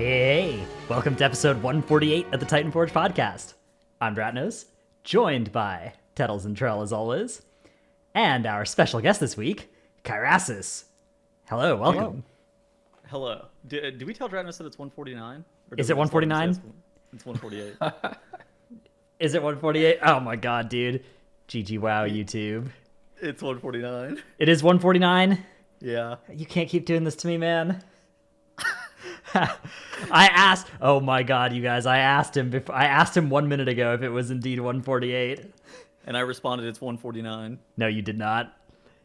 Hey, welcome to episode 148 of the Titanforge podcast. I'm Dratnos, joined by Tettles and Trell as always, and our special guest this week, Kyrasis. Hello, welcome. Hello. Do we tell Dragonflight that it's 149? Is it 149? It's 148. Is it 148? Oh my god, dude. GG wow, YouTube. It's 149. It is 149? Yeah. You can't keep doing this to me, man. I asked, oh my god, you guys, I asked him 1 minute ago if it was indeed 148. And I responded it's 149. No, you did not.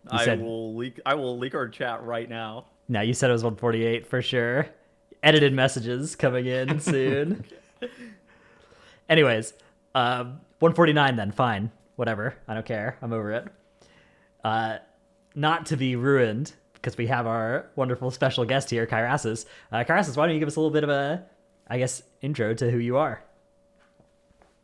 I will leak our chat right now. No, you said it was 148 for sure. Edited messages coming in soon. Anyways, 149 then, fine. Whatever. I don't care. I'm over it. Not to be ruined, because we have our wonderful special guest here, Kyrasis. Kyrasis, why don't you give us a little bit of a, intro to who you are?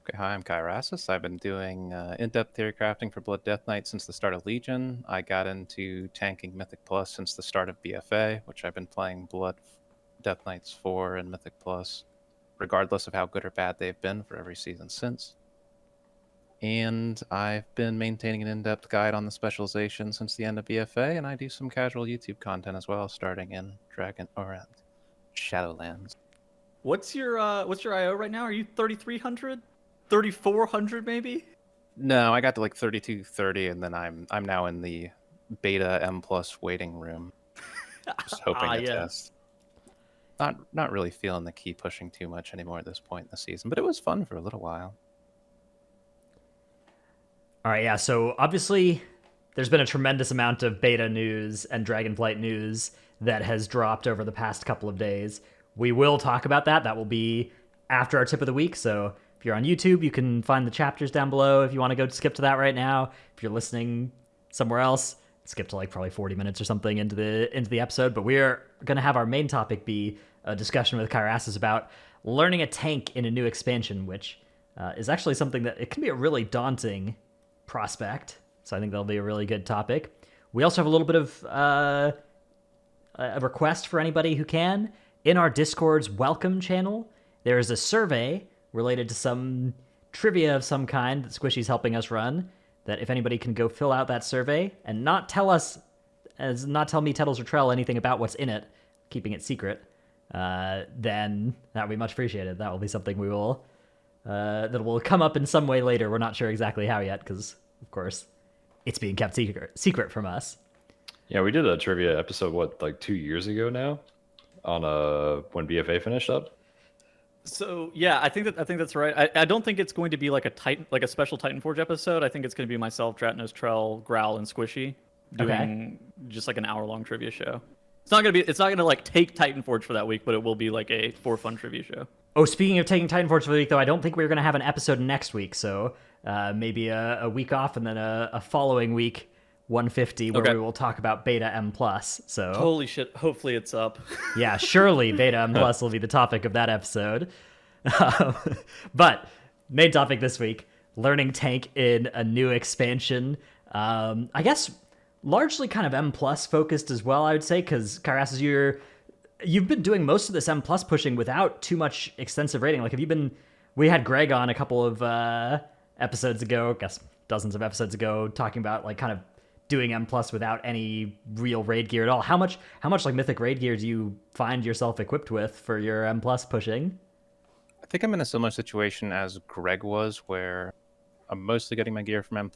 Okay, hi, I'm Kyrasis. I've been doing in-depth theory crafting for Blood Death Knight since the start of Legion. I got into tanking Mythic Plus since the start of BFA, which I've been playing Blood Death Knights for and Mythic Plus, regardless of how good or bad they've been for every season since. And I've been maintaining an in-depth guide on the specialization since the end of BFA, and I do some casual YouTube content as well, starting in Shadowlands. What's your IO right now? Are you 3,300? 3,400 maybe? No, I got to like 3230, and then I'm now in the Beta M plus waiting room, just hoping to test. Not really feeling the key pushing too much anymore at this point in the season, but it was fun for a little while. All right, yeah, so obviously there's been a tremendous amount of beta news and Dragonflight news that has dropped over the past couple of days. We will talk about that. That will be after our tip of the week, so if you're on YouTube, you can find the chapters down below if you want to go skip to that right now. If you're listening somewhere else, skip to like probably 40 minutes or something into the episode, but we're going to have our main topic be a discussion with Kyrasis about learning a tank in a new expansion, which is actually something that it can be a really daunting prospect, so I think that'll be a really good topic. We also have a little bit of a request for anybody who can. In our Discord's welcome channel, there is a survey related to some trivia of some kind that Squishy's helping us run, that if anybody can go fill out that survey and not tell me, Tettles, or Trell anything about what's in it, keeping it secret, then that would be much appreciated. That will be something we will that will come up in some way later. We're not sure exactly how yet, because, of course, it's being kept secret from us. Yeah, we did a trivia episode, like 2 years ago now, on when BFA finished up. So yeah, I think that's right. I don't think it's going to be like a special Titanforge episode. I think it's going to be myself, Dratnos, Trell, Growl, and Squishy doing just like an hour-long trivia show. It's not gonna like take Titanforge for that week, but it will be like a for fun trivia show. Oh, speaking of taking Titanforge for the week, though, I don't think we're going to have an episode next week, so maybe a week off and then a following week, 150, where we will talk about Beta M+. So holy shit, hopefully it's up. Yeah, surely Beta M+ will be the topic of that episode. But main topic this week, learning tank in a new expansion. I guess largely kind of M+ focused as well, I would say, because Kyrasis, you've been doing most of this M+ pushing without too much extensive rating. Like, we had Greg on a couple of episodes ago, I guess dozens of episodes ago, talking about like kind of doing M+ without any real raid gear at all. How much like mythic raid gear do you find yourself equipped with for your M+ pushing? I think I'm in a similar situation as Greg was, where I'm mostly getting my gear from M+.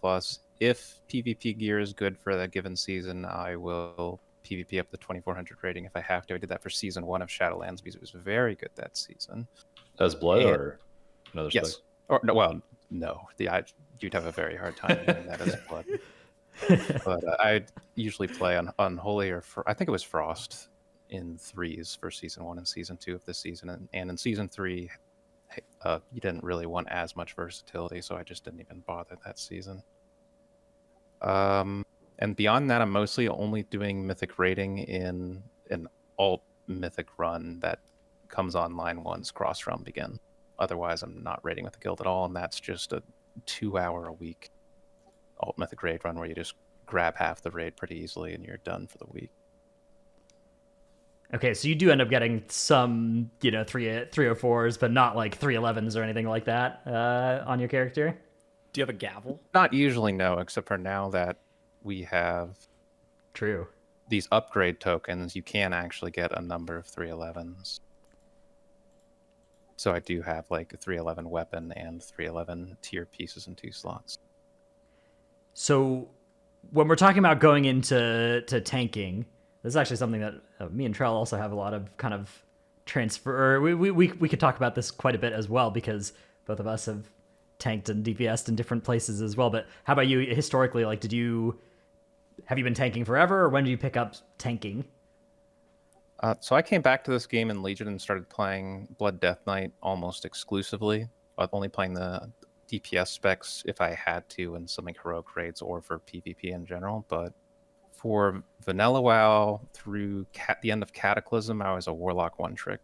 If PvP gear is good for that given season, I will PvP up the 2400 rating if I have to. I did that for season 1 of Shadowlands because it was very good that season. As blood or another spec? Yes. Or no, well, no. You'd have a very hard time doing that as blood. But I usually play on Unholy or I think it was Frost in 3s for season 1 and season 2 of this season, and in season 3, you didn't really want as much versatility, so I just didn't even bother that season. And beyond that, I'm mostly only doing mythic raiding in an alt mythic run that comes online once Cross Realm begin. Otherwise, I'm not raiding with the guild at all, and that's just a 2-hour a week alt mythic raid run where you just grab half the raid pretty easily and you're done for the week. Okay, so you do end up getting some, 304s, but not like 311s or anything like that on your character. Do you have a gavel? Not usually, no, except for now that we have True. these upgrade tokens, you can actually get a number of 311s. So I do have like a 311 weapon and 311 tier pieces in 2 slots. So when we're talking about going into tanking, this is actually something that me and Trell also have a lot of kind of transfer. We could talk about this quite a bit as well because both of us have tanked and DPS'd in different places as well. But how about you historically? Like, have you been tanking forever, or when did you pick up tanking? So I came back to this game in Legion and started playing Blood Death Knight almost exclusively. Only playing the DPS specs if I had to in some heroic raids or for PvP in general. But for Vanilla WoW through the end of Cataclysm, I was a Warlock one-trick.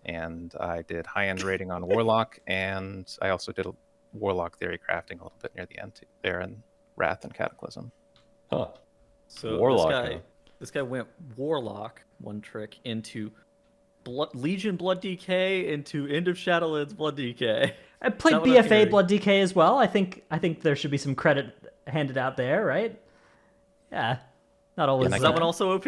And I did high-end raiding on Warlock, and I also did a Warlock theory crafting a little bit near the end too, there in Wrath and Cataclysm. Huh. So Warlock, this guy went Warlock one trick into Legion Blood DK into End of Shadowlands Blood DK. I played BFA Blood DK as well. I think there should be some credit handed out there, right? Yeah, not always. Is that one also OP?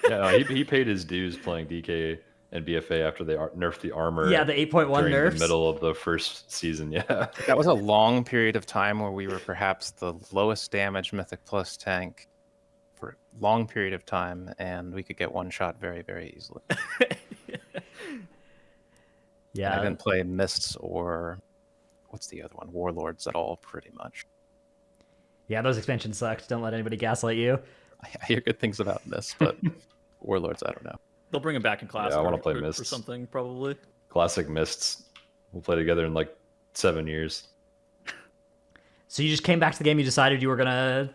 Yeah, he paid his dues playing DK and BFA after they nerfed the armor. Yeah, the 8.1 during nerfs. the middle of the first season. Yeah, That was a long period of time where we were perhaps the lowest damage Mythic Plus tank for a long period of time, and we could get one shot very, very easily. Yeah, And I didn't play Mists or what's the other one? Warlords at all, pretty much. yeah, those expansions sucked. Don't let anybody gaslight you. I hear good things about Mists, but Warlords, I don't know. They'll bring him back in class. Yeah, I wanna play for Mists. something probably. classic Mists. We'll play together in like 7 years. So you just came back to the game. You decided you were gonna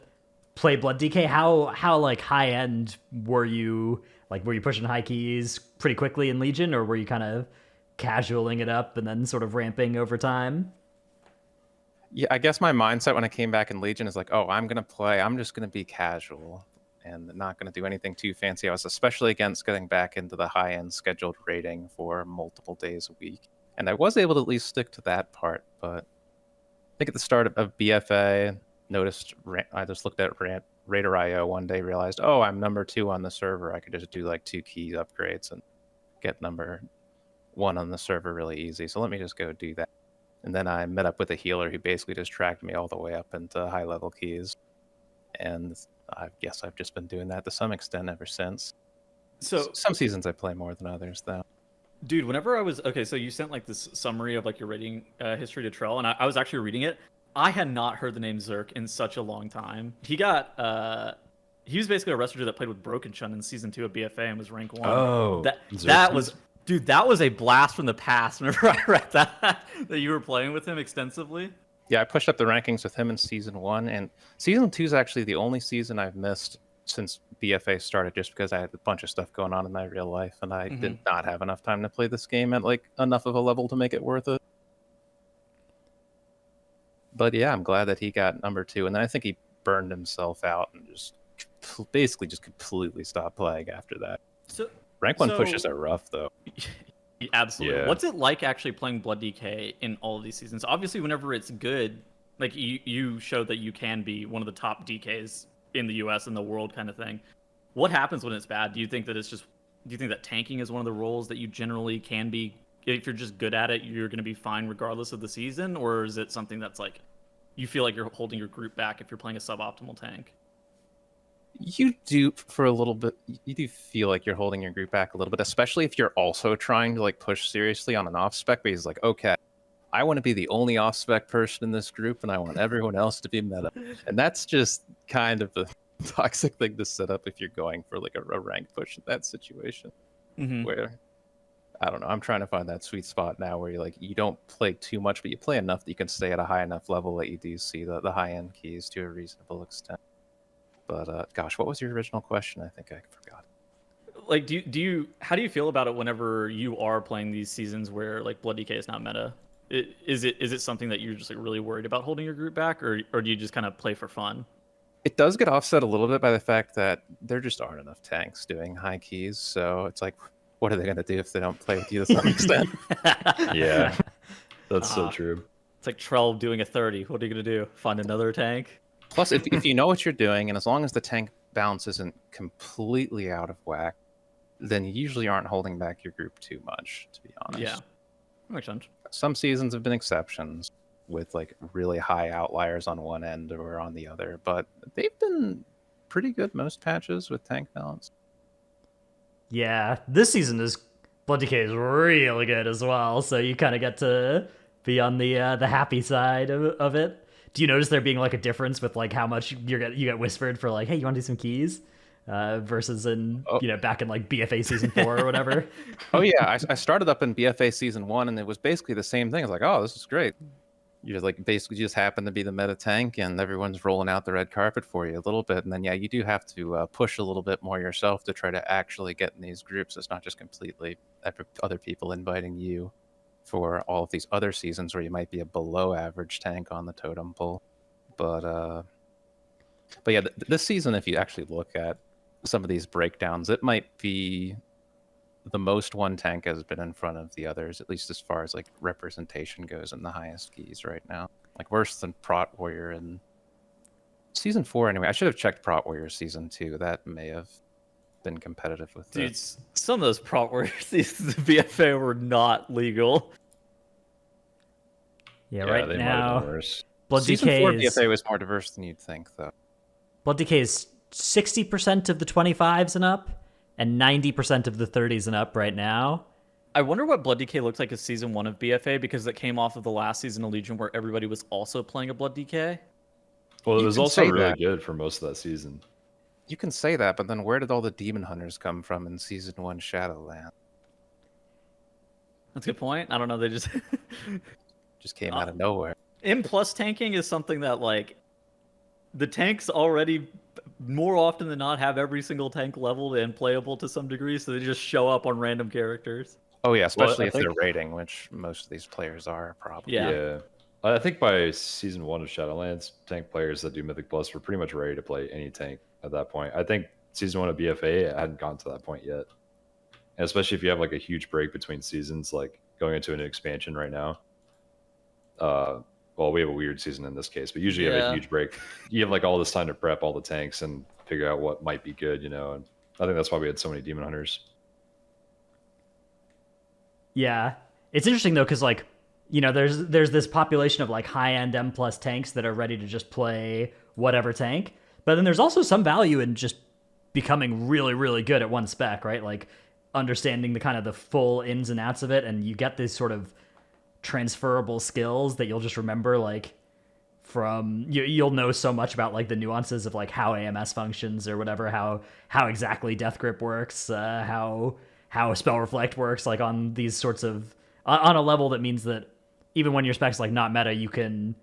play Blood DK. How like high end were you? Like, were you pushing high keys pretty quickly in Legion, or were you kind of casualing it up and then sort of ramping over time? Yeah, I guess my mindset when I came back in Legion is like, oh, I'm just gonna be casual and not gonna do anything too fancy. I was especially against getting back into the high-end scheduled raiding for multiple days a week. And I was able to at least stick to that part, but I think at the start of BFA, I just looked at Raider.io one day, realized, oh, I'm number 2 on the server. I could just do like 2 key upgrades and get number 1 on the server really easy. So let me just go do that. And then I met up with a healer who basically just tracked me all the way up into high level keys. And I guess I've just been doing that to some extent ever since. So Some seasons I play more than others, though. dude, whenever I was so you sent like this summary of like your rating history to Trell, and I was actually reading it. I had not heard the name Zerk in such a long time. He was basically a wrestler that played with Broken Chun in season 2 of BFA and was rank 1. Oh, that was, dude, that was a blast from the past. Whenever I read that you were playing with him extensively. Yeah, I pushed up the rankings with him in season 1, and season 2 is actually the only season I've missed since BFA started, just because I had a bunch of stuff going on in my real life, and I did not have enough time to play this game at like enough of a level to make it worth it. But yeah, I'm glad that he got number 2, and then I think he burned himself out and just basically just completely stopped playing after that. So Rank 1 pushes are rough, though. absolutely. Yeah. What's it like actually playing Blood DK in all of these seasons? Obviously, whenever it's good, like you showed that you can be one of the top DKs in the US and the world kind of thing. What happens when it's bad? Do you think that tanking is one of the roles that you generally can be? If you're just good at it, you're going to be fine regardless of the season? Or is it something that's like, you feel like you're holding your group back if you're playing a suboptimal tank? You do for a little bit. You do feel like you're holding your group back a little bit, especially if you're also trying to like push seriously on an off spec. But he's like, okay, I want to be the only off spec person in this group, and I want everyone else to be meta. And that's just kind of a toxic thing to set up if you're going for like a rank push in that situation. Where I don't know, I'm trying to find that sweet spot now where you don't play too much, but you play enough that you can stay at a high enough level that you do see the high end keys to a reasonable extent. But gosh, what was your original question? I think I forgot. Like, how do you feel about it whenever you are playing these seasons where like Blood DK is not meta? Is it something that you're just like really worried about holding your group back, or do you just kind of play for fun? It does get offset a little bit by the fact that there just aren't enough tanks doing high keys. So it's like, what are they going to do if they don't play with you to some extent? Yeah, that's so Ah. true. It's like Trell doing a 30. What are you gonna do? Find another tank? Plus, if you know what you're doing, and as long as the tank balance isn't completely out of whack, then you usually aren't holding back your group too much, to be honest. Yeah, makes sense. Some seasons have been exceptions with like really high outliers on one end or on the other, but they've been pretty good most patches with tank balance. Yeah, this season is Blood Decay is really good as well, so you kind of get to be on the happy side of it. Do you notice there being like a difference with like how much you get whispered for like, hey, you want to do some keys, versus in back in like BFA season 4 or whatever? Oh yeah, I started up in BFA season 1, and it was basically the same thing. I was like, oh, this is great. You just like basically just happen to be the meta tank, and everyone's rolling out the red carpet for you a little bit. And then you do have to push a little bit more yourself to try to actually get in these groups. It's not just completely other people inviting you for all of these other seasons where you might be a below average tank on the totem pole. But yeah, this season, if you actually look at some of these breakdowns, it might be the most one tank has been in front of the others, at least as far as like representation goes in the highest keys right now. Like worse than Prot Warrior in season 4 anyway. I should have checked Prot Warrior season 2. That may have been competitive with Dude, this. some of those Prot Warrior seasons of BFA were not legal. Yeah, Yeah, right they might have now been worse. Blood Season Decay 4 is BFA was more diverse than you'd think, though. Blood Decay is 60% of the 25s and up, and 90% of the 30s and up right now. I wonder what Blood Decay looked like as season 1 of BFA, because it came off of the last season of Legion where everybody was also playing a Blood Decay. Well, it You was can also say really that. good for most of that season. You can say that, but then where did all the demon hunters come from in season 1 Shadowland? That's a good point. I don't know. They just Just came out of nowhere. M plus tanking is something that like the tanks already more often than not have every single tank leveled and playable to some degree, so they just show up on random characters. Oh yeah, especially I if they're think- rating, which most of these players are probably. Yeah. I think by season 1 of Shadowlands, tank players that do Mythic Plus were pretty much ready to play any tank at that point. I think season 1 of BFA hadn't gotten to that point yet. And especially if you have like a huge break between seasons, like going into an expansion right now. Well, we have a weird season in this case, but usually you have a huge break. You have like all this time to prep all the tanks and figure out what might be good, and I think that's why we had so many demon hunters. Yeah, it's interesting though, because like there's this population of like high end M plus tanks that are ready to just play whatever tank, but then there's also some value in just becoming really really good at one spec, right? Like understanding the kind of the full ins and outs of it, and you get this sort of transferable skills that you'll just remember like from you'll know so much about like the nuances of like how AMS functions or whatever, how exactly Death Grip works, how Spell Reflect works, like on these sorts of on a level that means that even when your spec's like not meta, you can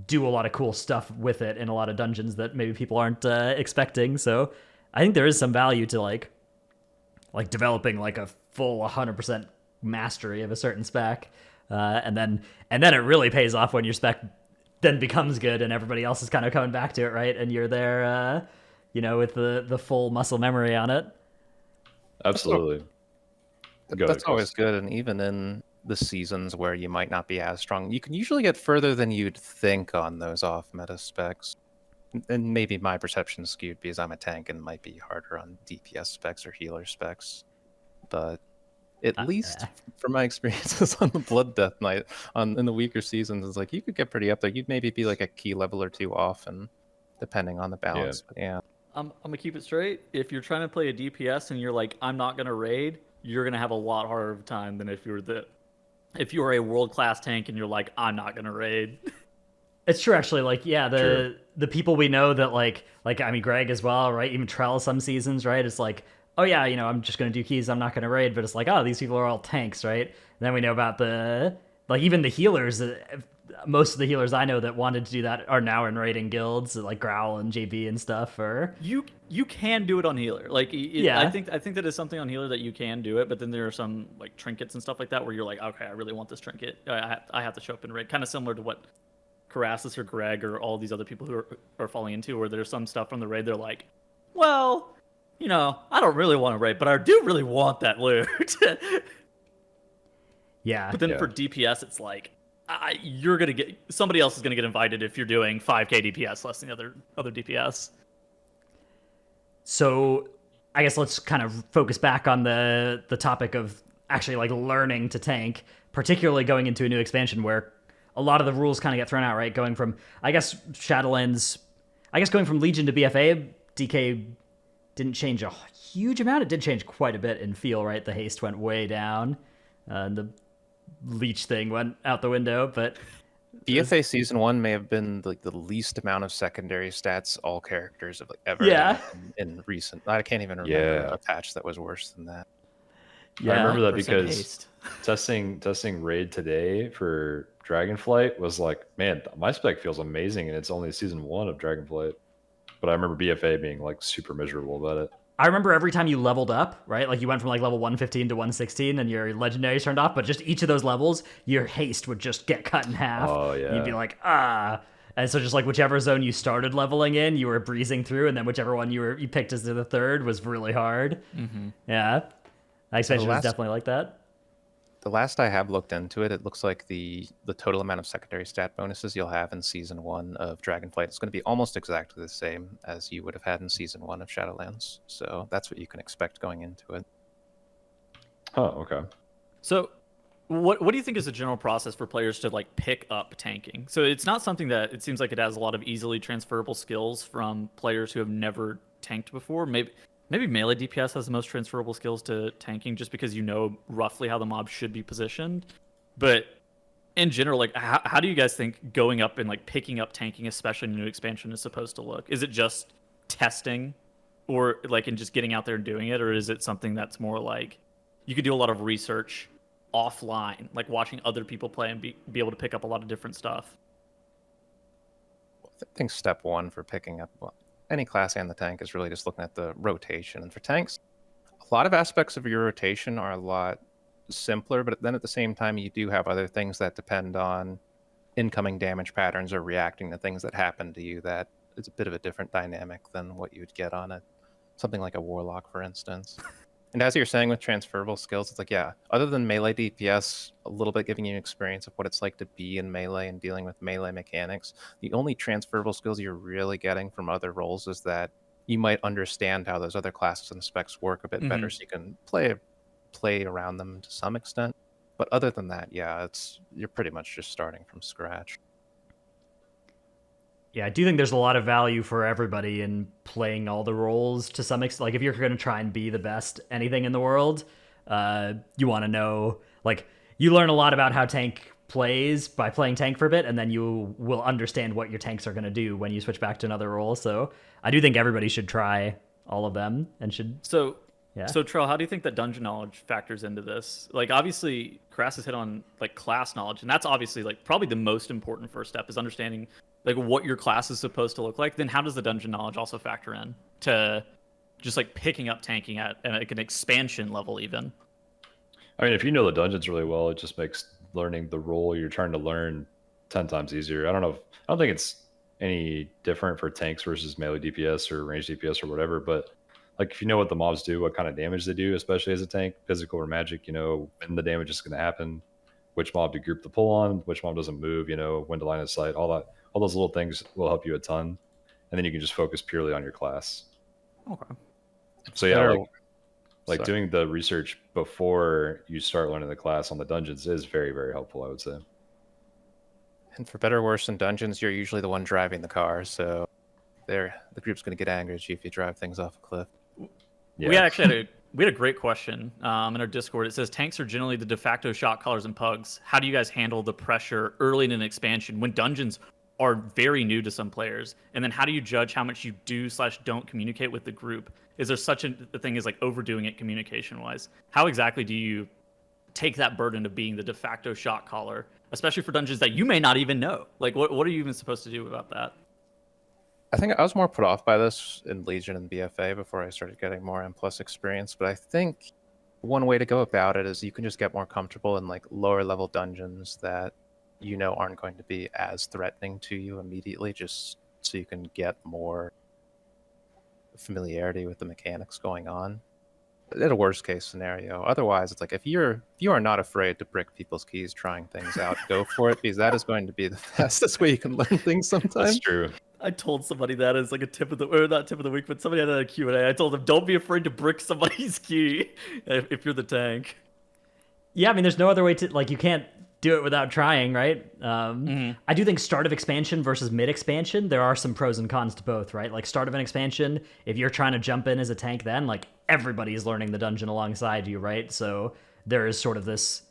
do a lot of cool stuff with it in a lot of dungeons that maybe people aren't expecting. So I think there is some value to like developing like a full 100% mastery of a certain spec. And then it really pays off when your spec then becomes good and everybody else is kind of coming back to it, right? And you're there, with the full muscle memory on it. Absolutely. That's always good, and even in the seasons where you might not be as strong, you can usually get further than you'd think on those off-meta specs. And maybe my perception is skewed because I'm a tank and might be harder on DPS specs or healer specs. But at least from my experiences on the Blood Death Knight in the weaker seasons, it's like you could get pretty up there. You'd maybe be like a key level or two off, and depending on the balance. But yeah. I'm gonna keep it straight. If you're trying to play a DPS and you're like, I'm not gonna raid, you're gonna have a lot harder of a time than if you were a world-class tank and you're like, I'm not gonna raid. It's true, actually. Like, yeah, the people we know that like I mean, Greg as well, right? Even Trell some seasons, right? It's like, oh yeah, I'm just gonna do keys. I'm not gonna raid. But it's like, oh, these people are all tanks, right? And then we know about even the healers. Most of the healers I know that wanted to do that are now in raiding guilds, like Growl and JB and stuff. Or you can do it on healer. Like, yeah, I think that is something on healer that you can do it. But then there are some like trinkets and stuff like that where you're like, okay, I really want this trinket. I have to show up in raid. Kind of similar to what Kyrasis or Greg or all these other people who are falling into, where there's some stuff from the raid they're like, well, I don't really want to raid, but I do really want that loot. Yeah. But then Yeah. for DPS, it's like you're gonna get somebody else is gonna get invited if you're doing 5k DPS less than the other DPS. So I guess let's kind of focus back on the topic of actually like learning to tank, particularly going into a new expansion where a lot of the rules kind of get thrown out, right? Going from, I guess, Shadowlands, going from Legion to BFA, DK didn't change a huge amount. It did change quite a bit in feel, right? The haste went way down, and the leech thing went out the window, but BFA Season 1 may have been like the least amount of secondary stats all characters have ever Yeah. had in recent. I can't even remember Yeah. a patch that was worse than that. yeah. I remember that 100% because haste. testing raid today for Dragonflight was like, man, my spec feels amazing, and it's only season 1 of Dragonflight. But I remember BFA being like super miserable about it. I remember every time you leveled up, right? Like you went from like level 115 to 116 and your legendaries turned off, but just each of those levels, your haste would just get cut in half. Oh, yeah. You'd be like, ah. And so just like whichever zone you started leveling in, you were breezing through, and then whichever one you picked as the third was really hard. Mm-hmm. Yeah. That expansion was last- definitely like that. The last I have looked into it, it looks like the total amount of secondary stat bonuses you'll have in Season 1 of Dragonflight is going to be almost exactly the same as you would have had in Season 1 of Shadowlands. So that's what you can expect going into it. Oh, okay. So, what do you think is the general process for players to like pick up tanking? So it's not something that it seems like it has a lot of easily transferable skills from players who have never tanked before. Maybe melee DPS has the most transferable skills to tanking, just because you know roughly how the mob should be positioned. But in general, like how do you guys think going up and like picking up tanking, especially in a new expansion, is supposed to look? Is it just testing, or like in just getting out there and doing it, or is it something that's more like you could do a lot of research offline, like watching other people play and be able to pick up a lot of different stuff? I think step one for picking up any class and the tank is really just looking at the rotation. And for tanks, a lot of aspects of your rotation are a lot simpler, but then at the same time, you do have other things that depend on incoming damage patterns or reacting to things that happen to you. That is a bit of a different dynamic than what you would get on something like a warlock, for instance. And as you're saying with transferable skills, it's like, yeah, other than melee DPS, a little bit giving you an experience of what it's like to be in melee and dealing with melee mechanics, the only transferable skills you're really getting from other roles is that you might understand how those other classes and specs work a bit better, so you can play around them to some extent. But other than that, yeah, you're pretty much just starting from scratch. Yeah, I do think there's a lot of value for everybody in playing all the roles to some extent. Like, if you're going to try and be the best anything in the world, you want to know, like, you learn a lot about how tank plays by playing tank for a bit, and then you will understand what your tanks are going to do when you switch back to another role. So I do think everybody should try all of them and should... So, Yeah. So Trell, how do you think that dungeon knowledge factors into this? Like, obviously, Kyrasis hit on like class knowledge, and that's obviously like probably the most important first step is understanding like what your class is supposed to look like. Then how does the dungeon knowledge also factor in to just like picking up tanking at like an expansion level even? I mean, if you know the dungeons really well, it just makes learning the role you're trying to learn 10 times easier. I don't think it's any different for tanks versus melee DPS or range DPS or whatever, but like if you know what the mobs do, what kind of damage they do, especially as a tank, physical or magic, you know when the damage is going to happen, which mob to group the pull on, which mob doesn't move, you know when to line of sight, all those little things will help you a ton, and then you can just focus purely on your class. Okay. So yeah, Better- like Sorry. doing the research before you start learning the class on the dungeons is very, very helpful, I would say. And for better or worse in dungeons, you're usually the one driving the car, so the group's going to get angry at you if you drive things off a cliff. Yeah. We actually had a great question in our Discord. It says tanks are generally the de facto shot callers and pugs. How do you guys handle the pressure early in an expansion when dungeons are very new to some players? And then how do you judge how much you do/don't communicate with the group? Is there such a thing as like overdoing it communication wise? How exactly do you take that burden of being the de facto shot caller, especially for dungeons that you may not even know? Like what are you even supposed to do about that? I think I was more put off by this in Legion and BFA before I started getting more M+ experience, but I think one way to go about it is you can just get more comfortable in like lower level dungeons that aren't going to be as threatening to you immediately, just so you can get more familiarity with the mechanics going on. In a worst case scenario. Otherwise, it's like if you are not afraid to brick people's keys trying things out, go for it, because that is going to be the fastest way you can learn things sometimes. That's true. I told somebody that as like a tip of the, or not tip of the week, but somebody had a Q&A. I told them, don't be afraid to brick somebody's key if you're the tank. Yeah, I mean, there's no other way to, like, you can't do it without trying, right? I do think start of expansion versus mid expansion, there are some pros and cons to both, right? Like, start of an expansion, if you're trying to jump in as a tank, then like everybody's learning the dungeon alongside you, right? So there is sort of this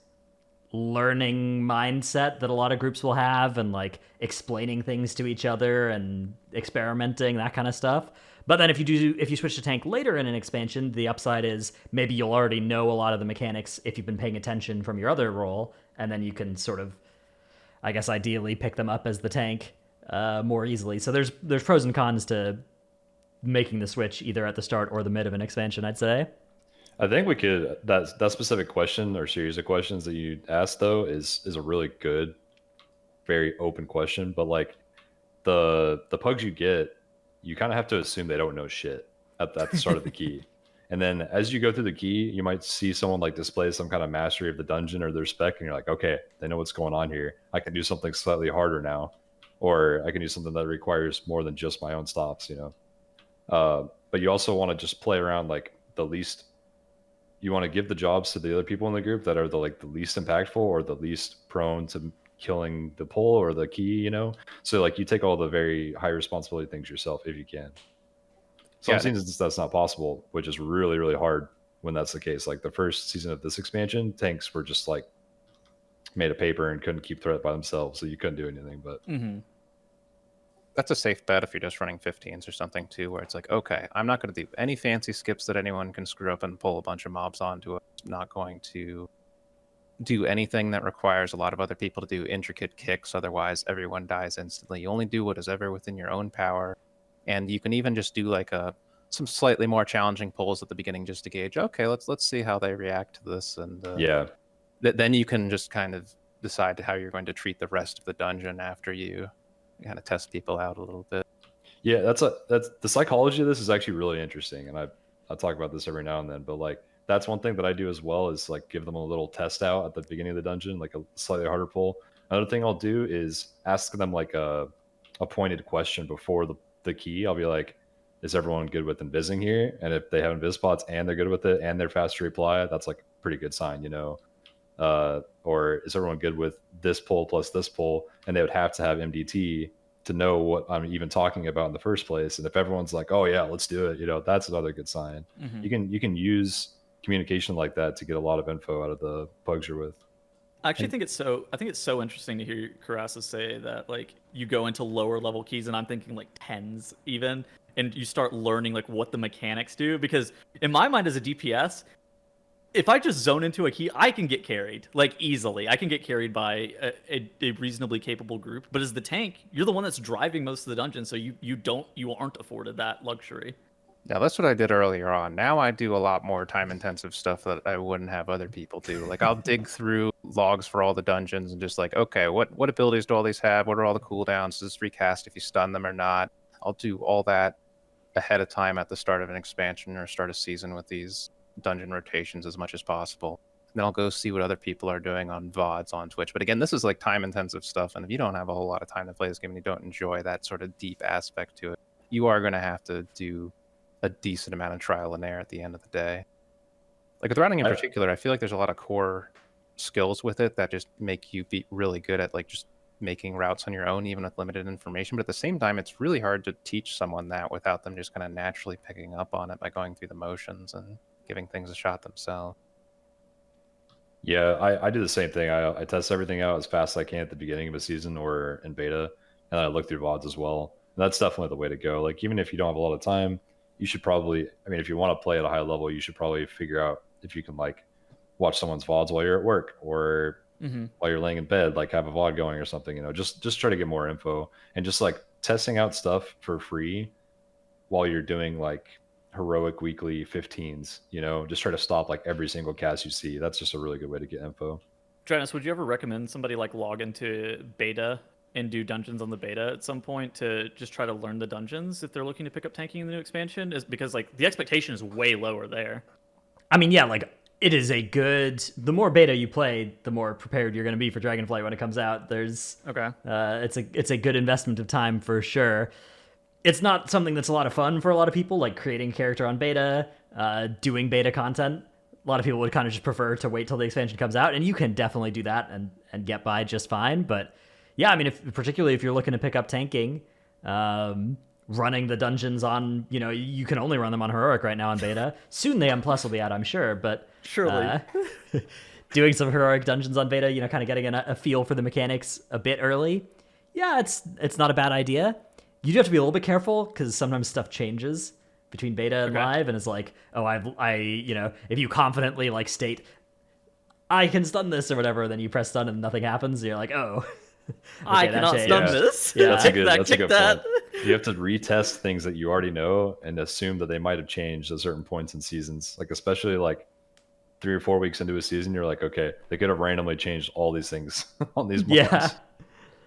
learning mindset that a lot of groups will have, and like explaining things to each other and experimenting, that kind of stuff. But then if you switch to tank later in an expansion, the upside is maybe you'll already know a lot of the mechanics if you've been paying attention from your other role, and then you can sort of, I guess, ideally pick them up as the tank more easily. So there's pros and cons to making the switch either at the start or the mid of an expansion, I'd say. I think we could that specific question or series of questions that you asked though is a really good, very open question. But like the pugs you get, you kind of have to assume they don't know shit at the start of the key. And then as you go through the key, you might see someone like display some kind of mastery of the dungeon or their spec, and you're like, okay, they know what's going on here. I can do something slightly harder now, or I can do something that requires more than just my own stops, you know. But you also want to just play around like the least. You want to give the jobs to the other people in the group that are the least impactful or the least prone to killing the pull or the key, you know. So like you take all the very high responsibility things yourself if you can. Some seasons that's not possible, which is really, really hard when that's the case. Like the first season of this expansion, tanks were just like made of paper and couldn't keep threat by themselves, so you couldn't do anything. But that's a safe bet if you're just running 15s or something too, where it's like, okay, I'm not going to do any fancy skips that anyone can screw up and pull a bunch of mobs onto it. I'm not going to do anything that requires a lot of other people to do intricate kicks, otherwise everyone dies instantly. You only do what is ever within your own power, and you can even just do like some slightly more challenging pulls at the beginning just to gauge, okay, let's see how they react to this, and then you can just kind of decide how you're going to treat the rest of the dungeon after you kind of test people out a little bit. Yeah, that's the psychology of this is actually really interesting, and I talk about this every now and then. But like that's one thing that I do as well is like give them a little test out at the beginning of the dungeon, like a slightly harder pull. Another thing I'll do is ask them like a pointed question before the key. I'll be like, is everyone good with invising here? And if they have invis spots and they're good with it and they're fast to reply, that's like a pretty good sign, you know. Or is everyone good with this pull plus this pull? And they would have to have MDT to know what I'm even talking about in the first place. And if everyone's like, oh yeah, let's do it, you know, that's another good sign. You can use communication like that to get a lot of info out of the pugs you're with. I actually think it's so interesting to hear Kyrasis say that like you go into lower level keys, and I'm thinking like 10s even, and you start learning like what the mechanics do, because in my mind as a DPS, if I just zone into a key, I can get carried like easily. I can get carried by a reasonably capable group. But as the tank, you're the one that's driving most of the dungeon, so you aren't afforded that luxury. Yeah, that's what I did earlier on. Now I do a lot more time-intensive stuff that I wouldn't have other people do. Like I'll dig through logs for all the dungeons and just like, okay, what abilities do all these have? What are all the cooldowns? Does this recast if you stun them or not? I'll do all that ahead of time at the start of an expansion or start a season with these dungeon rotations as much as possible. And then I'll go see what other people are doing on VODs on Twitch. But again, this is like time-intensive stuff, and if you don't have a whole lot of time to play this game and you don't enjoy that sort of deep aspect to it, you are going to have to do a decent amount of trial and error at the end of the day. Like with routing in particular, I feel like there's a lot of core skills with it that just make you be really good at like just making routes on your own, even with limited information. But at the same time, it's really hard to teach someone that without them just kind of naturally picking up on it by going through the motions and giving things a shot themselves. Yeah, I do the same thing. I test everything out as fast as I can at the beginning of a season or in beta, and I look through VODs as well. And that's definitely the way to go. Like even if you don't have a lot of time, you should probably, I mean, if you want to play at a high level, you should probably figure out if you can like watch someone's VODs while you're at work or while you're laying in bed, like have a VOD going or something, you know, just try to get more info and just like testing out stuff for free while you're doing like heroic weekly 15s, you know, just try to stop like every single cast you see. That's just a really good way to get info. Drennis, would you ever recommend somebody like log into beta and do dungeons on the beta at some point to just try to learn the dungeons if they're looking to pick up tanking in the new expansion? Is because like the expectation is way lower there. I mean, yeah, like it is a good. The more beta you play, the more prepared you're going to be for Dragonflight when it comes out. There's it's a good investment of time for sure. It's not something that's a lot of fun for a lot of people, like creating a character on beta, doing beta content. A lot of people would kind of just prefer to wait till the expansion comes out, and you can definitely do that and get by just fine. But yeah, I mean, particularly if you're looking to pick up tanking, running the dungeons on, you can only run them on heroic right now on beta. Soon the M Plus will be out, I'm sure, but surely doing some heroic dungeons on beta, kind of getting a feel for the mechanics a bit early. Yeah, it's not a bad idea. You do have to be a little bit careful because sometimes stuff changes between beta and live, and it's like, oh, if you confidently like state, I can stun this or whatever, then you press stun and nothing happens, and you're like, oh, okay, I cannot stun this. Yeah, that's a good point. You have to retest things that you already know and assume that they might have changed at certain points in seasons. Like especially like 3 or 4 weeks into a season, you're like, okay, they could have randomly changed all these things on these months. Yeah.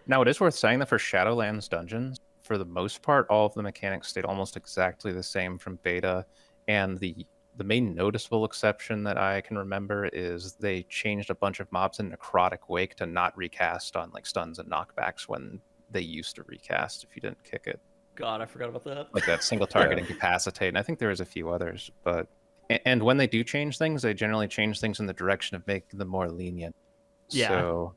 Now, it is worth saying that for Shadowlands dungeons, for the most part, all of the mechanics stayed almost exactly the same from beta, and the main noticeable exception that I can remember is they changed a bunch of mobs in Necrotic Wake to not recast on like stuns and knockbacks when they used to recast if you didn't kick it. God, I forgot about that. Like that single target incapacitate, and I think there was a few others. But and when they do change things, they generally change things in the direction of making them more lenient. Yeah. So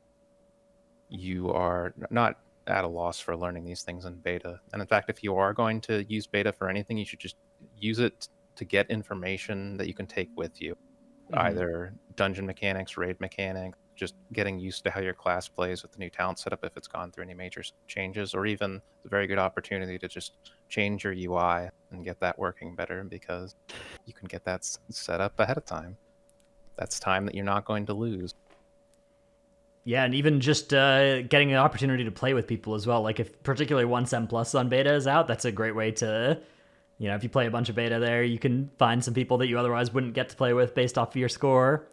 you are not at a loss for learning these things in beta. And in fact, if you are going to use beta for anything, you should just use it to get information that you can take with you. Either dungeon mechanics, raid mechanics, just getting used to how your class plays with the new talent setup if it's gone through any major changes, or even a very good opportunity to just change your UI and get that working better, because you can get that set up ahead of time. That's time that you're not going to lose. Yeah, and even just getting an opportunity to play with people as well. Like if particularly once M Plus on beta is out, that's a great way to, if you play a bunch of beta there, you can find some people that you otherwise wouldn't get to play with based off of your score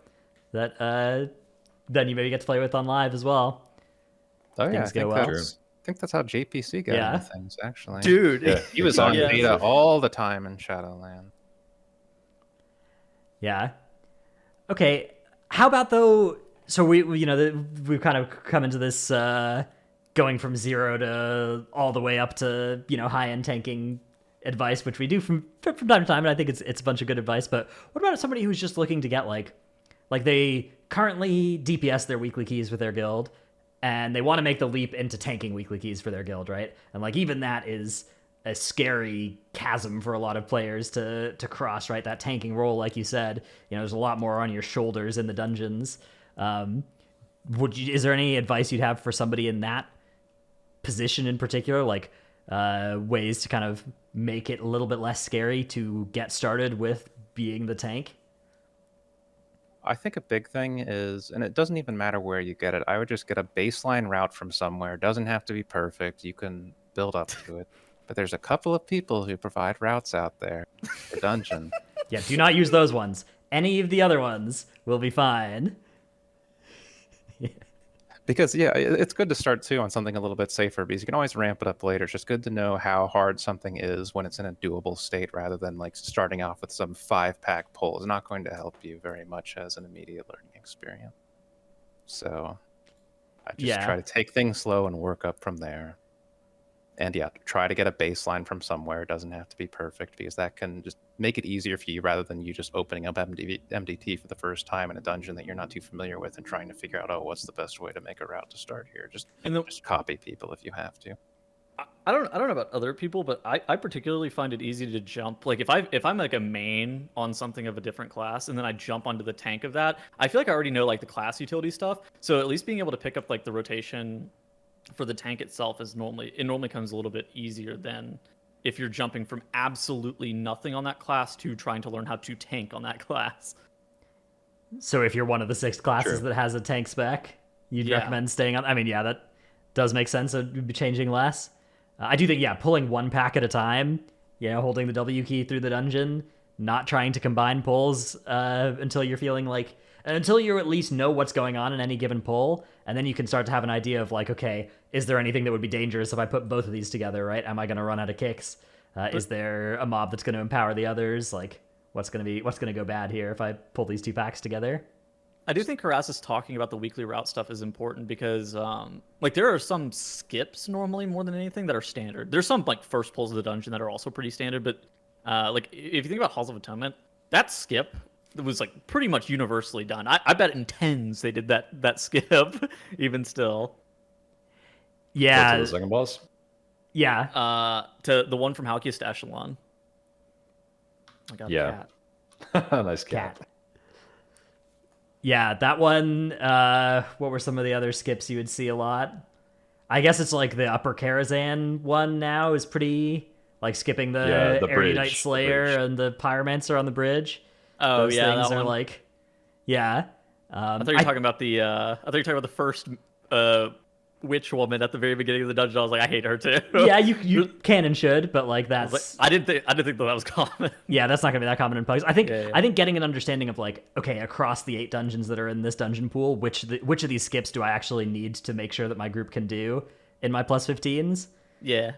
that then you maybe get to play with on live as well. Oh yeah, Things go well. I think that's how JPC got into things, actually. Dude, he was on beta all the time in Shadowland. Yeah. Okay, how about though? So we've kind of come into this going from 0 to all the way up to high end tanking advice, which we do from time to time, and I think it's a bunch of good advice. But what about somebody who's just looking to get like they currently DPS their weekly keys with their guild, and they want to make the leap into tanking weekly keys for their guild, right? And like even that is a scary chasm for a lot of players to cross, right? That tanking role, like you said, there's a lot more on your shoulders in the dungeons. Is there any advice you'd have for somebody in that position in particular, like ways to kind of make it a little bit less scary to get started with being the tank? I think a big thing is, and it doesn't even matter where you get it, I would just get a baseline route from somewhere. It doesn't have to be perfect. You can build up to it. But there's a couple of people who provide routes out there for dungeon. Yeah, do not use those ones. Any of the other ones will be fine. Because, yeah, it's good to start, too, on something a little bit safer, because you can always ramp it up later. It's just good to know how hard something is when it's in a doable state, rather than, like, starting off with some 5-pack pull. It's not going to help you very much as an immediate learning experience. So I just try to take things slow and work up from there. And, yeah, try to get a baseline from somewhere. It doesn't have to be perfect, because that can just make it easier for you, rather than you just opening up MDT for the first time in a dungeon that you're not too familiar with and trying to figure out, what's the best way to make a route to start here. Just copy people if you have to. I don't know about other people, but I particularly find it easy to jump. Like if I'm like a main on something of a different class and then I jump onto the tank of that, I feel like I already know like the class utility stuff. So at least being able to pick up like the rotation for the tank itself normally comes a little bit easier than if you're jumping from absolutely nothing on that class to trying to learn how to tank on that class. So if you're one of the 6 classes that has a tank spec, you'd recommend staying on. I mean, yeah, that does make sense. It would be changing less. I do think, pulling 1 pack at a time, holding the W key through the dungeon, not trying to combine pulls until you're feeling like, And until you at least know what's going on in any given pull, and then you can start to have an idea of like, okay, is there anything that would be dangerous if I put both of these together, right? Am I going to run out of kicks? Is there a mob that's going to empower the others? Like, what's going to go bad here if I pull these 2 packs together? I do think Kyrasis talking about the weekly route stuff is important because, like, there are some skips normally more than anything that are standard. There's some like first pulls of the dungeon that are also pretty standard, but like if you think about Halls of Atonement, that skip was like pretty much universally done. I bet in tens they did that skip, even still. Yeah. To the second boss. Yeah. To the one from Halkias to Echelon. I got Yeah. cat. Nice cat. Yeah, that one. What were some of the other skips you would see a lot? I guess it's like the Upper Karazhan one now is pretty like skipping the bridge, Erudite Slayer and the Pyromancer on the bridge. Oh, Those yeah, things that are one. like, yeah. I thought you were talking about the. I thought you were talking about the first witch woman at the very beginning of the dungeon. I was like, I hate her too. Yeah, you can and should, but like that's. I didn't think that was common. Yeah, that's not gonna be that common in Pugs. I think Yeah. I think getting an understanding of like, okay, across the 8 dungeons that are in this dungeon pool, which of these skips do I actually need to make sure that my group can do in my plus 15s? Yeah.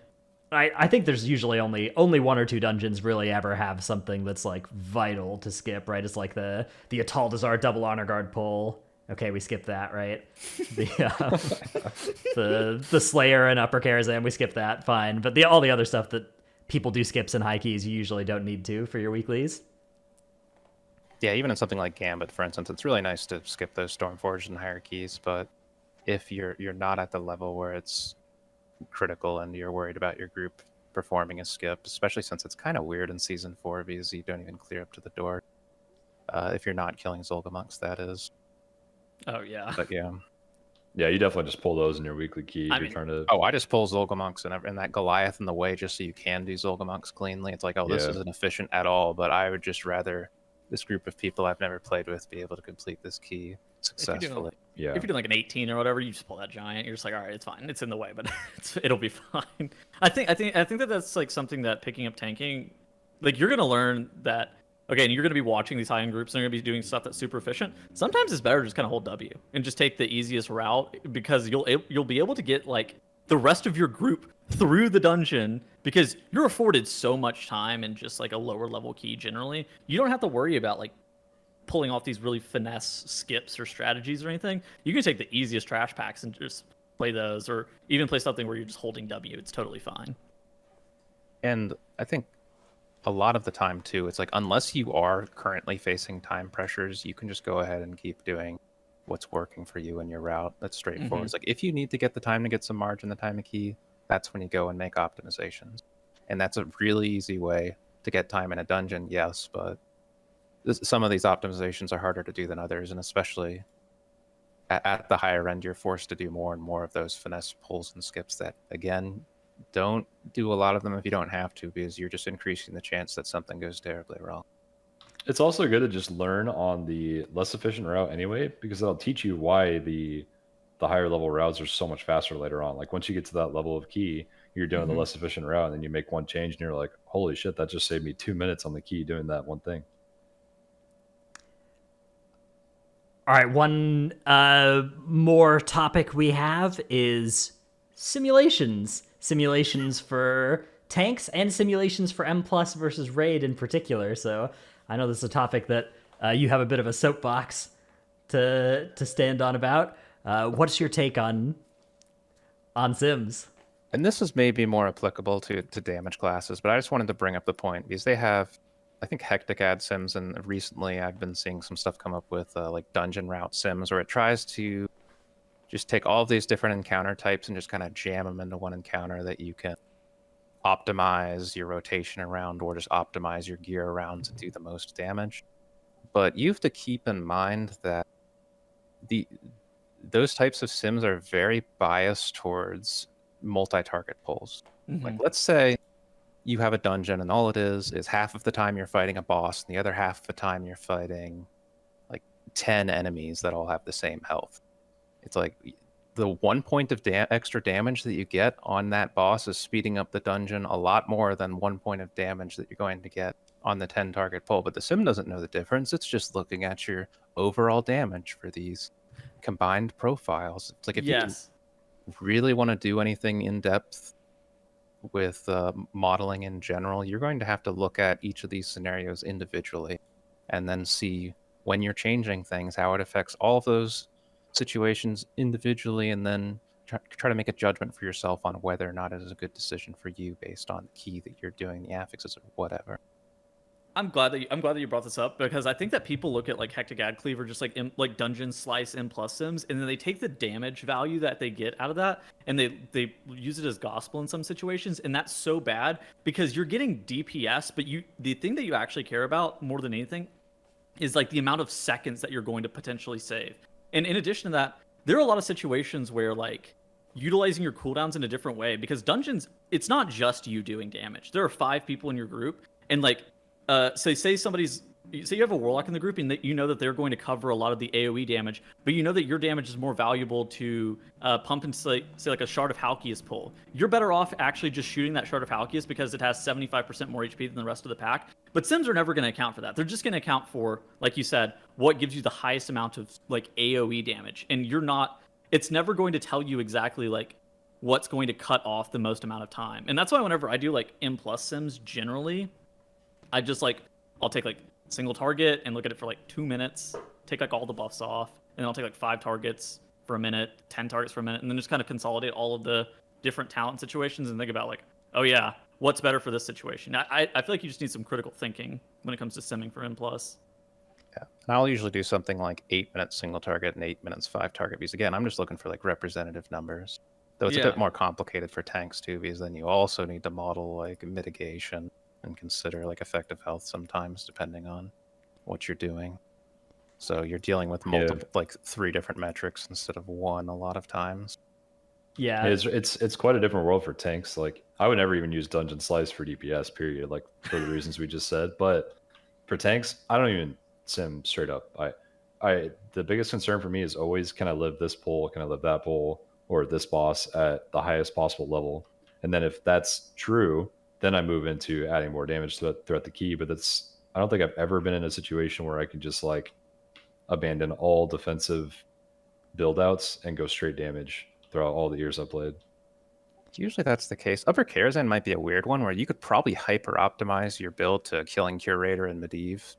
I think there's usually only 1 or 2 dungeons really ever have something that's like vital to skip, right? It's like the Ataldazar double honor guard pull. Okay, we skipped that, right? The Slayer and Upper Karazhan, we skipped that, fine. But all the other stuff that people do skips in high keys, you usually don't need to for your weeklies. Yeah, even in something like Gambit, for instance, it's really nice to skip those Stormforged and higher keys, but if you're not at the level where it's critical and you're worried about your group performing a skip, especially since it's kind of weird in Season 4 because you don't even clear up to the door. If you're not killing Zolga monks, that is. Oh yeah. But yeah. Yeah, you definitely just pull those in your weekly key if you're trying to. Oh, I just pull Zolga monks and that Goliath in the way just so you can do Zolga monks cleanly. It's like, oh, this Yeah. isn't efficient at all, but I would just rather this group of people I've never played with be able to complete this key successfully. Yeah. If you're doing like an 18 or whatever, you just pull that giant. You're just like, all right, it's fine. It's in the way, but it'll be fine. I think that that's like something that picking up tanking, like you're gonna learn that. Okay, and you're gonna be watching these high-end groups, and they're gonna be doing stuff that's super efficient. Sometimes it's better to just kind of hold W and just take the easiest route because you'll be able to get like the rest of your group through the dungeon because you're afforded so much time and just like a lower level key generally. You don't have to worry about like pulling off these really finesse skips or strategies or anything. You can take the easiest trash packs and just play those, or even play something where you're just holding W. It's totally fine. And I think a lot of the time too, it's like unless you are currently facing time pressures, you can just go ahead and keep doing what's working for you in your route. That's straightforward. It's like if you need to get the time to get some margin, the time of key, that's when you go and make optimizations. And that's a really easy way to get time in a dungeon, yes, but some of these optimizations are harder to do than others, and especially at the higher end, you're forced to do more and more of those finesse pulls and skips that, again, don't do a lot of them if you don't have to, because you're just increasing the chance that something goes terribly wrong. It's also good to just learn on the less efficient route anyway, because it'll teach you why the higher level routes are so much faster later on. Like once you get to that level of key, you're doing the less efficient route, and then you make one change, and you're like, holy shit, that just saved me 2 minutes on the key doing that one thing. All right, one more topic we have is simulations. Simulations for tanks and simulations for M+ versus Raid in particular. So I know this is a topic that you have a bit of a soapbox to stand on about. What's your take on sims? And this is maybe more applicable to damage classes, but I just wanted to bring up the point because they have, I think, hectic ad sims, and recently I've been seeing some stuff come up with like dungeon route sims where it tries to just take all of these different encounter types and just kind of jam them into one encounter that you can optimize your rotation around or just optimize your gear around to do the most damage. But you have to keep in mind that those types of sims are very biased towards multi-target pulls. Like, let's say you have a dungeon and all it is half of the time you're fighting a boss and the other half of the time you're fighting like 10 enemies that all have the same health. It's like the 1 point of extra damage that you get on that boss is speeding up the dungeon a lot more than 1 point of damage that you're going to get on the 10 target pull, but the sim doesn't know the difference. It's just looking at your overall damage for these combined profiles. It's like if you Yes. really want to do anything in depth with modeling in general, you're going to have to look at each of these scenarios individually and then see when you're changing things, how it affects all of those situations individually, and then try to make a judgment for yourself on whether or not it is a good decision for you based on the key that you're doing, the affixes or whatever. I'm glad that you brought this up, because I think that people look at like Hectic Ad Cleaver just like dungeon slice M plus sims, and then they take the damage value that they get out of that and they use it as gospel in some situations, and that's so bad because you're getting DPS, but the thing that you actually care about more than anything is like the amount of seconds that you're going to potentially save. And in addition to that, there are a lot of situations where like utilizing your cooldowns in a different way, because dungeons, it's not just you doing damage. There are 5 people in your group, and like so say you have a warlock in the group, and that you know that they're going to cover a lot of the AoE damage, but you know that your damage is more valuable to pump and say like a Shard of Halkias pull. You're better off actually just shooting that Shard of Halkias because it has 75% more HP than the rest of the pack. But sims are never going to account for that. They're just going to account for, like you said, what gives you the highest amount of like AoE damage, and it's never going to tell you exactly like what's going to cut off the most amount of time. And that's why whenever I do like M plus sims, generally I just like, I'll take like single target and look at it for like 2 minutes, take like all the buffs off, and then I'll take like 5 targets for a minute, 10 targets for a minute, and then just kind of consolidate all of the different talent situations and think about like, oh yeah, what's better for this situation? I feel like you just need some critical thinking when it comes to simming for M plus. Yeah, and I'll usually do something like 8 minutes single target and 8 minutes 5 target, because again, I'm just looking for like representative numbers. Though it's a bit more complicated for tanks too, because then you also need to model like mitigation and consider like effective health sometimes, depending on what you're doing. So you're dealing with multiple, like 3 different metrics instead of 1 a lot of times. Yeah, it's quite a different world for tanks. Like I would never even use Dungeon Slice for DPS, period. Like for the reasons we just said. But for tanks, I don't even sim straight up. The biggest concern for me is always, can I live this pull? Can I live that pull? Or this boss at the highest possible level? And then if that's true, then I move into adding more damage throughout the key. But I don't think I've ever been in a situation where I can just like abandon all defensive build outs and go straight damage throughout all the years I've played. Usually that's the case. Upper Karazhan might be a weird one where you could probably hyper optimize your build to killing Curator and Medivh,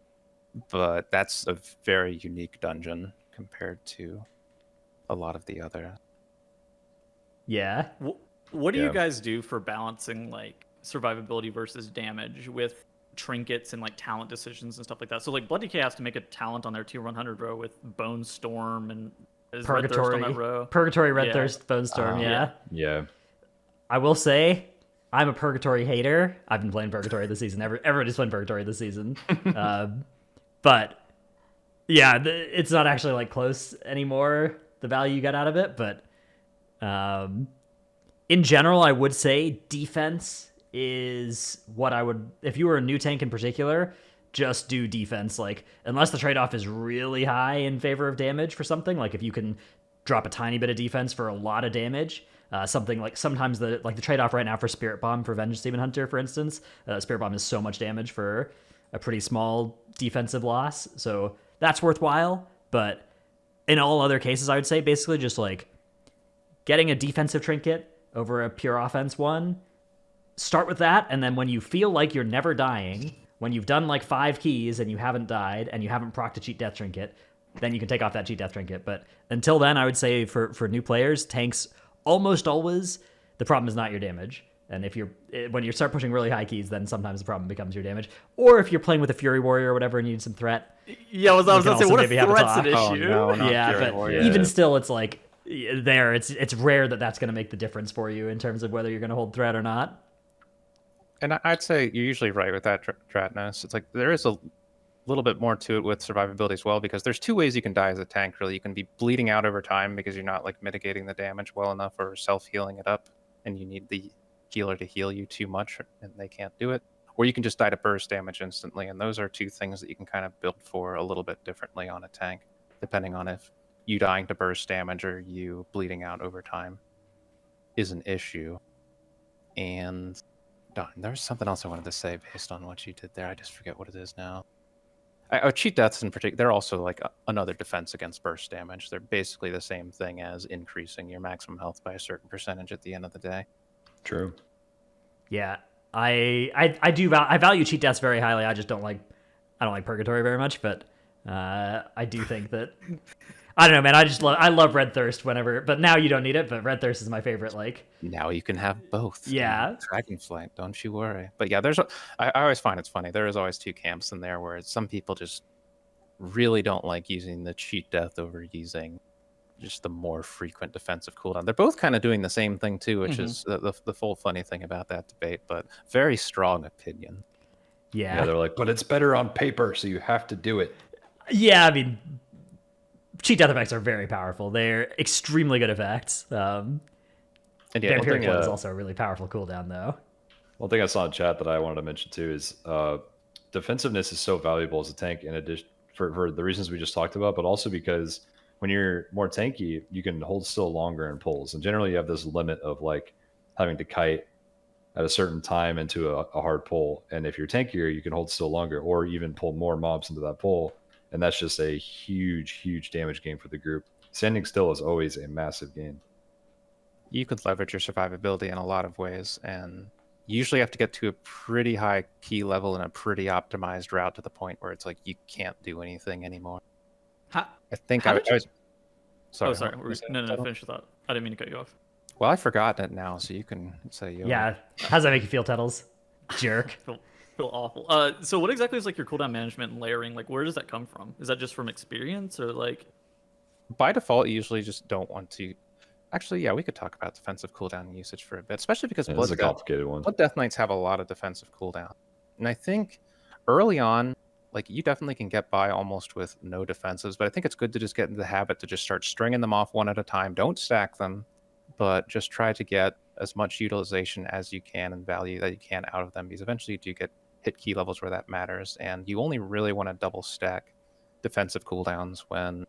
but that's a very unique dungeon compared to a lot of the other. yeah. What do you guys do for balancing like survivability versus damage with trinkets and like talent decisions and stuff like that? So like Blood DK has to make a talent on their tier 100 row with Bone Storm and Purgatory, Red Thirst on that row. Purgatory, Red Thirst, Bone Storm. Yeah. I will say, I'm a Purgatory hater. I've been playing Purgatory this season. Everybody's playing Purgatory this season. But yeah, it's not actually like close anymore, the value you get out of it. But in general, I would say defense is what I would, if you were a new tank in particular, just do defense. Like, unless the trade-off is really high in favor of damage for something, like if you can drop a tiny bit of defense for a lot of damage, something like sometimes the trade-off right now for Spirit Bomb for Vengeance Demon Hunter, for instance, Spirit Bomb is so much damage for a pretty small defensive loss, so that's worthwhile. But in all other cases, I would say basically just like getting a defensive trinket over a pure offense one, start with that, and then when you feel like you're never dying, when you've done like 5 keys and you haven't died and you haven't procced a cheat death trinket, then you can take off that cheat death trinket. But until then, I would say for new players, tanks almost always, the problem is not your damage. And when you start pushing really high keys, then sometimes the problem becomes your damage. Or if you're playing with a Fury Warrior or whatever and you need some threat. Yeah, I was going to say, what if threat's an issue? Oh, no, not yeah, Fury but Warrior. even still, it's like it's rare that's going to make the difference for you in terms of whether you're going to hold threat or not. And I'd say you're usually right with that, Dratnos. It's like there is a little bit more to it with survivability as well, because there's 2 ways you can die as a tank, really. You can be bleeding out over time because you're not like mitigating the damage well enough or self-healing it up, and you need the healer to heal you too much and they can't do it. Or you can just die to burst damage instantly, and those are 2 things that you can kind of build for a little bit differently on a tank, depending on if you dying to burst damage or you bleeding out over time is an issue. And Darn, there was something else I wanted to say based on what you did there. I just forget what it is now. Cheat deaths in particular, they're also like another defense against burst damage. They're basically the same thing as increasing your maximum health by a certain percentage at the end of the day. True. Yeah, I value cheat deaths very highly. I don't like purgatory very much, but I do think that I don't know, man. I love red thirst whenever, but now you don't need it. But red thirst is my favorite. Like, Now you can have both. Yeah. Dragonflight, don't you worry. But yeah, I always find it's funny. There is always two camps in there where some people just really don't like using the cheat death over using just the more frequent defensive cooldown. They're both kind of doing the same thing too, which is the full funny thing about that debate, but very strong opinion. yeah, They're like, but it's better on paper, so you have to do it. yeah. I mean, cheat death effects are very powerful. They're extremely good effects. And yeah, Vampiric one thing, Blood is also a really powerful cooldown, though. One thing I saw in chat that I wanted to mention too is defensiveness is so valuable as a tank in addition for the reasons we just talked about, but also because when you're more tanky, you can hold still longer in pulls. And generally you have this limit of like having to kite at a certain time into a hard pull. And if you're tankier, you can hold still longer or even pull more mobs into that pull. And that's just a huge, huge damage gain for the group. Standing still is always a massive gain. you could leverage your survivability in a lot of ways, and you usually have to get to a pretty high key level and a pretty optimized route to the point where it's like you can't do anything anymore. How, I think How I, did you- I was. Sorry. oh, sorry. what were you saying? No, finish your thought. I didn't mean to cut you off. Well, I've forgotten it now, so you can say you. Yeah, how does that make you feel, Tuttles? Jerk. Feel awful. So what exactly is like your cooldown management and layering? Like, where does that come from? Is that just from experience or like? By default, you usually just don't want to. Actually, yeah, we could talk about defensive cooldown usage for a bit, especially because Yeah, this is a complicated one. Blood Death Knights have a lot of defensive cooldown. And I think early on, like you definitely can get by almost with no defensives, but I think it's good to just get into the habit to just start stringing them off one at a time. Don't stack them, but just try to get as much utilization as you can and value that you can out of them, because eventually you do get hit key levels where that matters, and you only really want to double stack defensive cooldowns when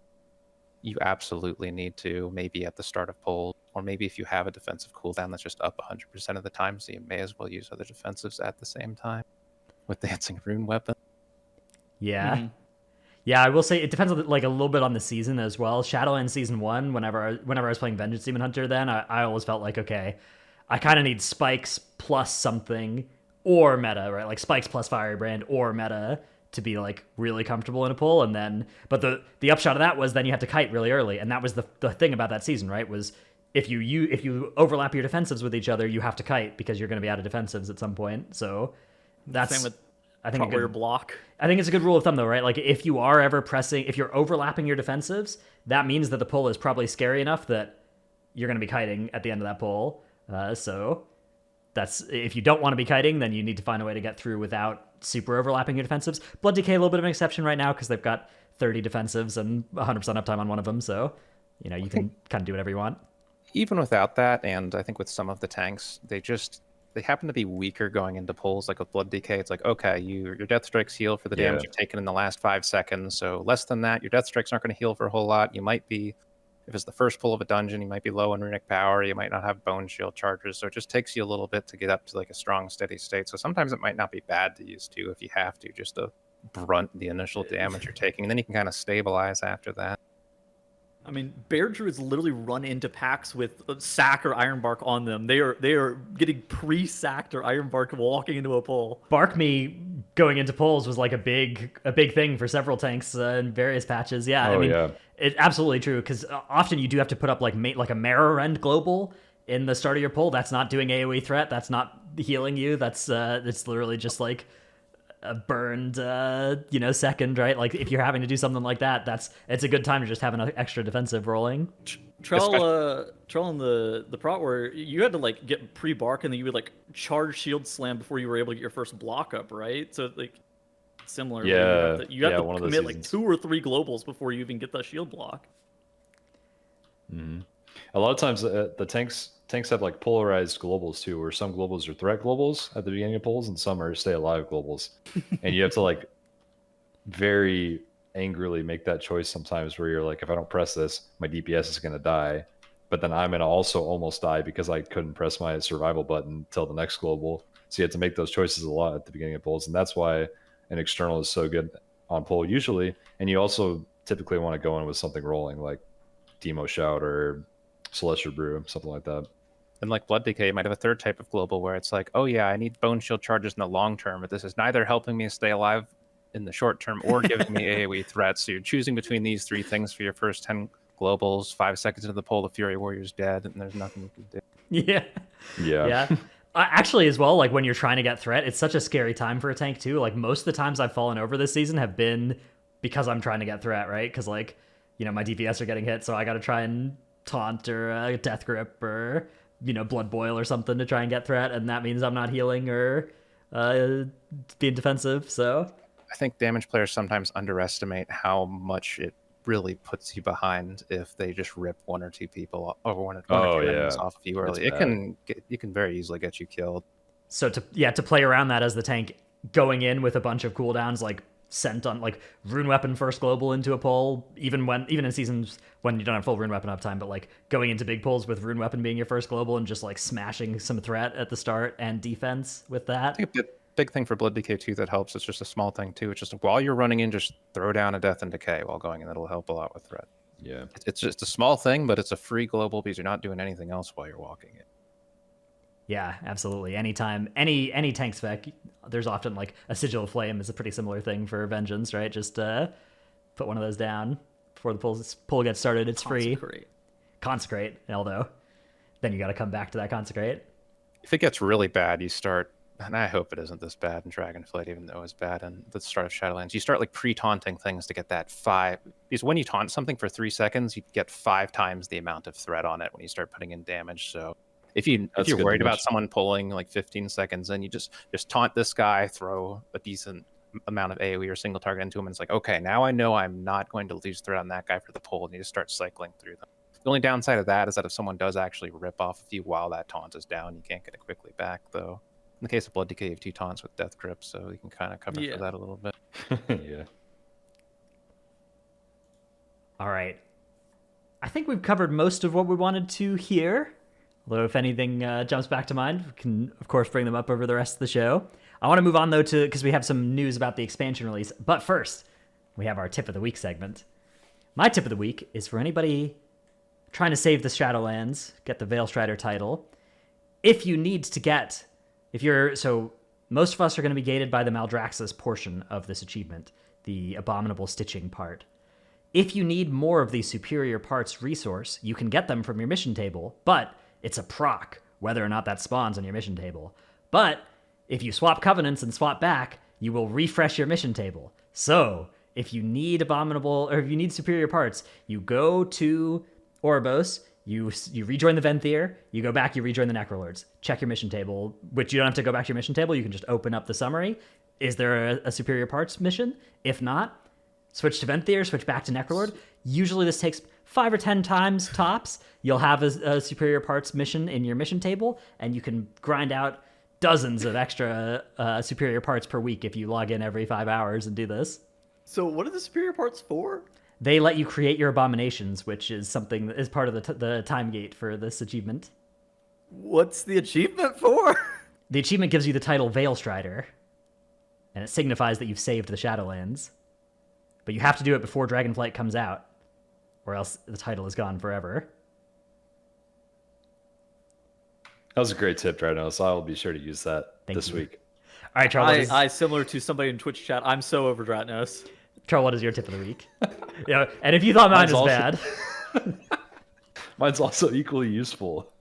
you absolutely need to, maybe at the start of pull, or maybe if you have a defensive cooldown that's just up 100% of the time, so you may as well use other defensives at the same time with Dancing Rune Weapon. Yeah. Mhm. Yeah, I will say it depends on like a little bit on the season as well. Shadowland season 1, whenever I was playing Vengeance Demon Hunter, then I always felt like, okay, I kind of need spikes plus something or meta, right? Like spikes plus Firebrand or meta to be like really comfortable in a pull. And then, but the upshot of that was then you had to kite really early, and that was the thing about that season, right? Was if you overlap your defensives with each other, you have to kite because you're going to be out of defensives at some point. So that's Same with I think a warrior good, block. I think it's a good rule of thumb though, right? Like if you are ever pressing, if you're overlapping your defensives, that means that the pull is probably scary enough that you're going to be kiting at the end of that pull. So that's if you don't want to be kiting, then you need to find a way to get through without super overlapping your defensives. Blood Decay a little bit of an exception right now because they've got 30 defensives and 100% uptime on one of them. So you know you can kind of do whatever you want. Even without that, and I think with some of the tanks, they happen to be weaker going into pulls. Like with Blood Decay, it's like, okay, your Death Strikes heal for the damage you've taken in the last 5 seconds. So less than that, your Death Strikes aren't going to heal for a whole lot. You might be, if it's the first pull of a dungeon, you might be low on runic power. You might not have bone shield charges. So it just takes you a little bit to get up to like a strong, steady state. So sometimes it might not be bad to use 2 if you have to, just to brunt the initial damage you're taking. And then you can kind of stabilize after that. I mean, Bear Druids literally run into packs with sack or Ironbark on them. They are getting pre-sacked or Ironbark walking into a pull. Bark Me going into pulls was like a big thing for several tanks in various patches. Yeah, I mean, it's absolutely true because often you do have to put up like a Mirror Rend global in the start of your pull. That's not doing AoE threat. That's not healing you. That's it's literally just like a burned second, right? Like if you're having to do something like that, it's a good time to just have an extra defensive rolling. Trell in the prot where you had to like get pre-bark and then you would like charge shield slam before you were able to get your first block up, right? So like similar. You have to commit like 2 or 3 globals before you even get that shield block. Mm-hmm. A lot of times the tanks have like polarized globals too, where some globals are threat globals at the beginning of pulls and some are stay alive globals. And you have to like very angrily make that choice sometimes where you're like, if I don't press this, my DPS is going to die. but then I'm gonna also almost die because I couldn't press my survival button till the next global. So you have to make those choices a lot at the beginning of polls, and that's why an external is so good on poll usually. And you also typically want to go in with something rolling like Demo Shout or Celestial Brew, something like that. And like Blood Decay, you might have a third type of global where it's like, oh yeah, I need Bone Shield charges in the long term, but this is neither helping me stay alive in the short term or giving me AoE threats. So you're choosing between these three things for your first 10 globals. 5 seconds into the poll, the Fury Warrior's dead, and there's nothing you can do. Yeah. Yeah. Yeah. Actually, as well, like when you're trying to get threat, it's such a scary time for a tank too. Like most of the times I've fallen over this season have been because I'm trying to get threat, right? Because like, you know, my DPS are getting hit, so I got to try and taunt or death grip or, you know, blood boil or something to try and get threat, and that means I'm not healing or being defensive. So I think damage players sometimes underestimate how much it really puts you behind if they just rip one or two people or one or two enemies off of you early. It can very easily get you killed. So to play around that as the tank, going in with a bunch of cooldowns like sent on like rune weapon first global into a pull, even in seasons when you don't have full rune weapon uptime, but like going into big pulls with rune weapon being your first global and just like smashing some threat at the start and defense with that. I think a big thing for Blood Decay too that helps. It's just a small thing too. It's just while you're running in, just throw down a Death and Decay while going in. That'll help a lot with threat. Yeah. It's just a small thing, but it's a free global because you're not doing anything else while you're walking it. Yeah, absolutely. Anytime, any tank spec, there's often like a Sigil of Flame is a pretty similar thing for Vengeance, right? Just put one of those down before the pull gets started. It's free. Consecrate, although then you got to come back to that Consecrate. If it gets really bad, you start, and I hope it isn't this bad in Dragonflight, even though it was bad in the start of Shadowlands, you start like pre-taunting things to get that 5. Because when you taunt something for 3 seconds, you get 5 times the amount of threat on it when you start putting in damage. So if you're worried about someone pulling like 15 seconds in, you just taunt this guy, throw a decent amount of AoE or single target into him, and it's like, okay, now I know I'm not going to lose threat on that guy for the pull, and you just start cycling through them. The only downside of that is that if someone does actually rip off of you while that taunt is down, you can't get it quickly back, though. In the case of Blood Decay, you have 2 taunts with Death Grip, so you can kind of cover for that a little bit. Yeah. All right. I think we've covered most of what we wanted to here. Although if anything jumps back to mind, we can, of course, bring them up over the rest of the show. I want to move on, though, because we have some news about the expansion release. But first, we have our Tip of the Week segment. My Tip of the Week is for anybody trying to save the Shadowlands, get the Veilstrider title. So most of us are going to be gated by the Maldraxxus portion of this achievement, the abominable stitching part. If you need more of the superior parts resource, you can get them from your mission table, but it's a proc, whether or not that spawns on your mission table. But if you swap covenants and swap back, you will refresh your mission table. So if you need superior parts, you go to Oribos, you rejoin the Venthyr, you go back, you rejoin the Necrolords. Check your mission table, which you don't have to go back to your mission table. You can just open up the summary. Is there a superior parts mission? If not, switch to Venthyr, switch back to Necrolord. Usually this takes 5 or 10 times tops. You'll have a superior parts mission in your mission table, and you can grind out dozens of extra superior parts per week if you log in every 5 hours and do this. So what are the superior parts for? They let you create your abominations, which is something that is part of the time gate for this achievement. What's the achievement for? The achievement gives you the title Veilstrider, and it signifies that you've saved the Shadowlands. But you have to do it before Dragonflight comes out, or else the title is gone forever. That was a great tip, Dragon, so I will be sure to use that this week. All right, Charles. I similar to somebody in Twitch chat, I'm so over Dratnos. Charles, what is your tip of the week? And if you thought mine was bad... Mine's also equally useful.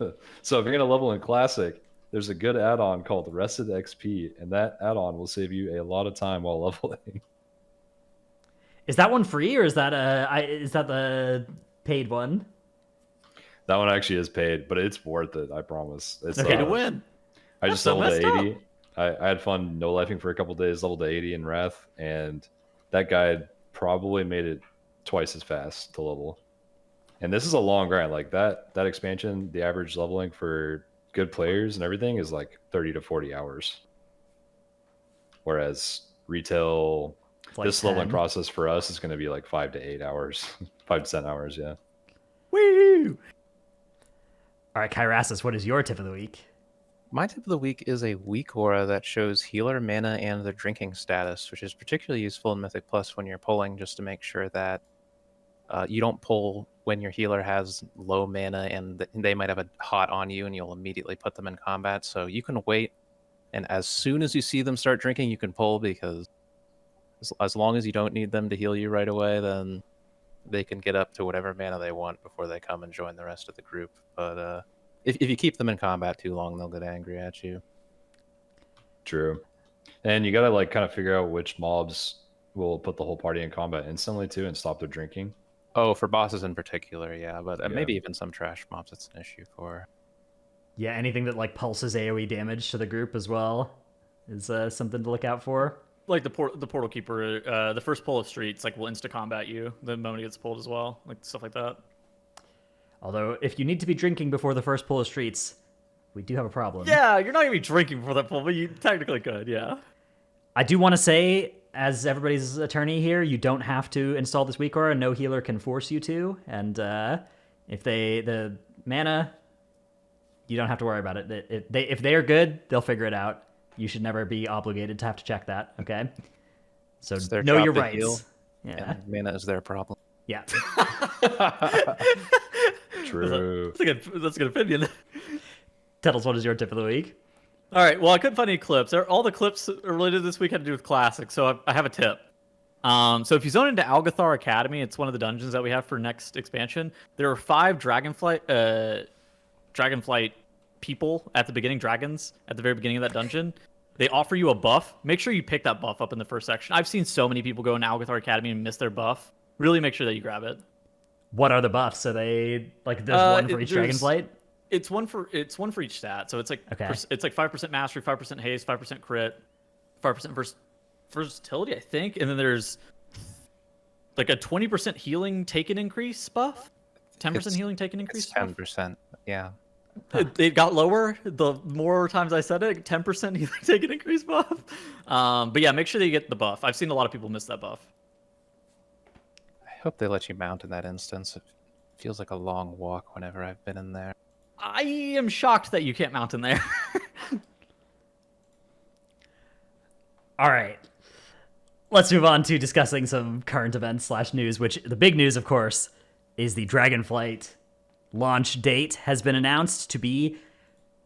So if you're going to level in Classic, there's a good add-on called Rested XP, and that add-on will save you a lot of time while leveling. Is that one free, or is that the paid one? That one actually is paid, but it's worth it, I promise. It's okay to win. I just leveled to 80. I had fun no-lifing for a couple days, leveled to 80 in Wrath, and that guide probably made it twice as fast to level. And this is a long grind. Like that expansion, the average leveling for good players and everything is like 30 to 40 hours. Whereas retail, like this 10. Leveling process for us is going to be like 5 to 8 hours, 5 to 10 hours. Yeah. Woo! All right, Kyrasis, what is your tip of the week? My tip of the week is a weak aura that shows healer, mana, and their drinking status, which is particularly useful in Mythic Plus when you're pulling, just to make sure that you don't pull when your healer has low mana and they might have a hot on you and you'll immediately put them in combat. So you can wait, and as soon as you see them start drinking, you can pull, because as long as you don't need them to heal you right away, then they can get up to whatever mana they want before they come and join the rest of the group. But if you keep them in combat too long, they'll get angry at you. True. And you gotta like kind of figure out which mobs will put the whole party in combat instantly too and stop their drinking. Oh, for bosses in particular, yeah, but Yeah. maybe even some trash mobs it's an issue for. Yeah, anything that like pulses AoE damage to the group as well is something to look out for. Like the portal keeper, the first pull of streets like will insta combat you the moment it gets pulled as well, like stuff like that. Although, if you need to be drinking before the first pull of streets, we do have a problem. Yeah, you're not gonna be drinking before that pull, but you technically could. Yeah. I do want to say, as everybody's attorney here, you don't have to install this weak aura. No healer can force you to. And if the mana, you don't have to worry about it. If they are good, they'll figure it out. You should never be obligated to have to check that. Okay. So It's their know job your to rights. heal, Yeah. and mana is their problem. Yeah. True. That's a good opinion. Tettles, what is your tip of the week? All right. Well, I couldn't find any clips. All the clips related this week had to do with classics, so I have a tip. So if you zone into Algathar Academy, it's one of the dungeons that we have for next expansion. There are 5 Dragonflight people at the beginning, dragons at the very beginning of that dungeon. They offer you a buff. Make sure you pick that buff up in the first section. I've seen so many people go in Algathar Academy and miss their buff. Really make sure that you grab it. What are the buffs? So they like there's one for each Dragonflight? It's one for each stat. So it's like Okay. It's like 5% mastery, 5% haste, 5% crit, 5% versatility, I think, and then there's like a 20% healing taken increase buff, 10% healing taken increase. It's 10%. Yeah. It got lower the more times I said it. 10% healing taken increase buff. But yeah, make sure that you get the buff. I've seen a lot of people miss that buff. I hope they let you mount in that instance. It feels like a long walk whenever I've been in there. I am shocked that you can't mount in there. All right. Let's move on to discussing some current events / news, which the big news, of course, is the Dragonflight launch date has been announced to be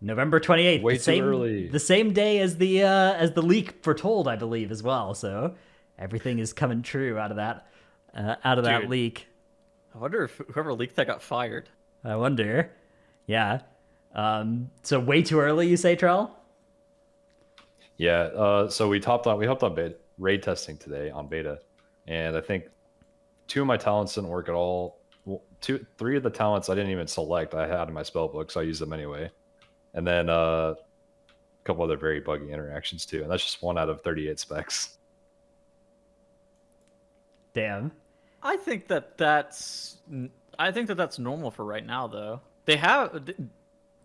November 28th. Way too early. The same day as the leak foretold, I believe, as well. So everything is coming true out of that Dude. leak. I wonder if whoever leaked that got fired. I wonder. Yeah. So way too early, you say, Trell? Yeah. So we hopped on raid testing today on beta, and I think 2 of my talents didn't work at all. Well, 3 of the talents I didn't even select. I had in my spell book, so I used them anyway. And then a couple other very buggy interactions too, and that's just 1 out of 38 specs. Damn. I think that's normal for right now, though. They have,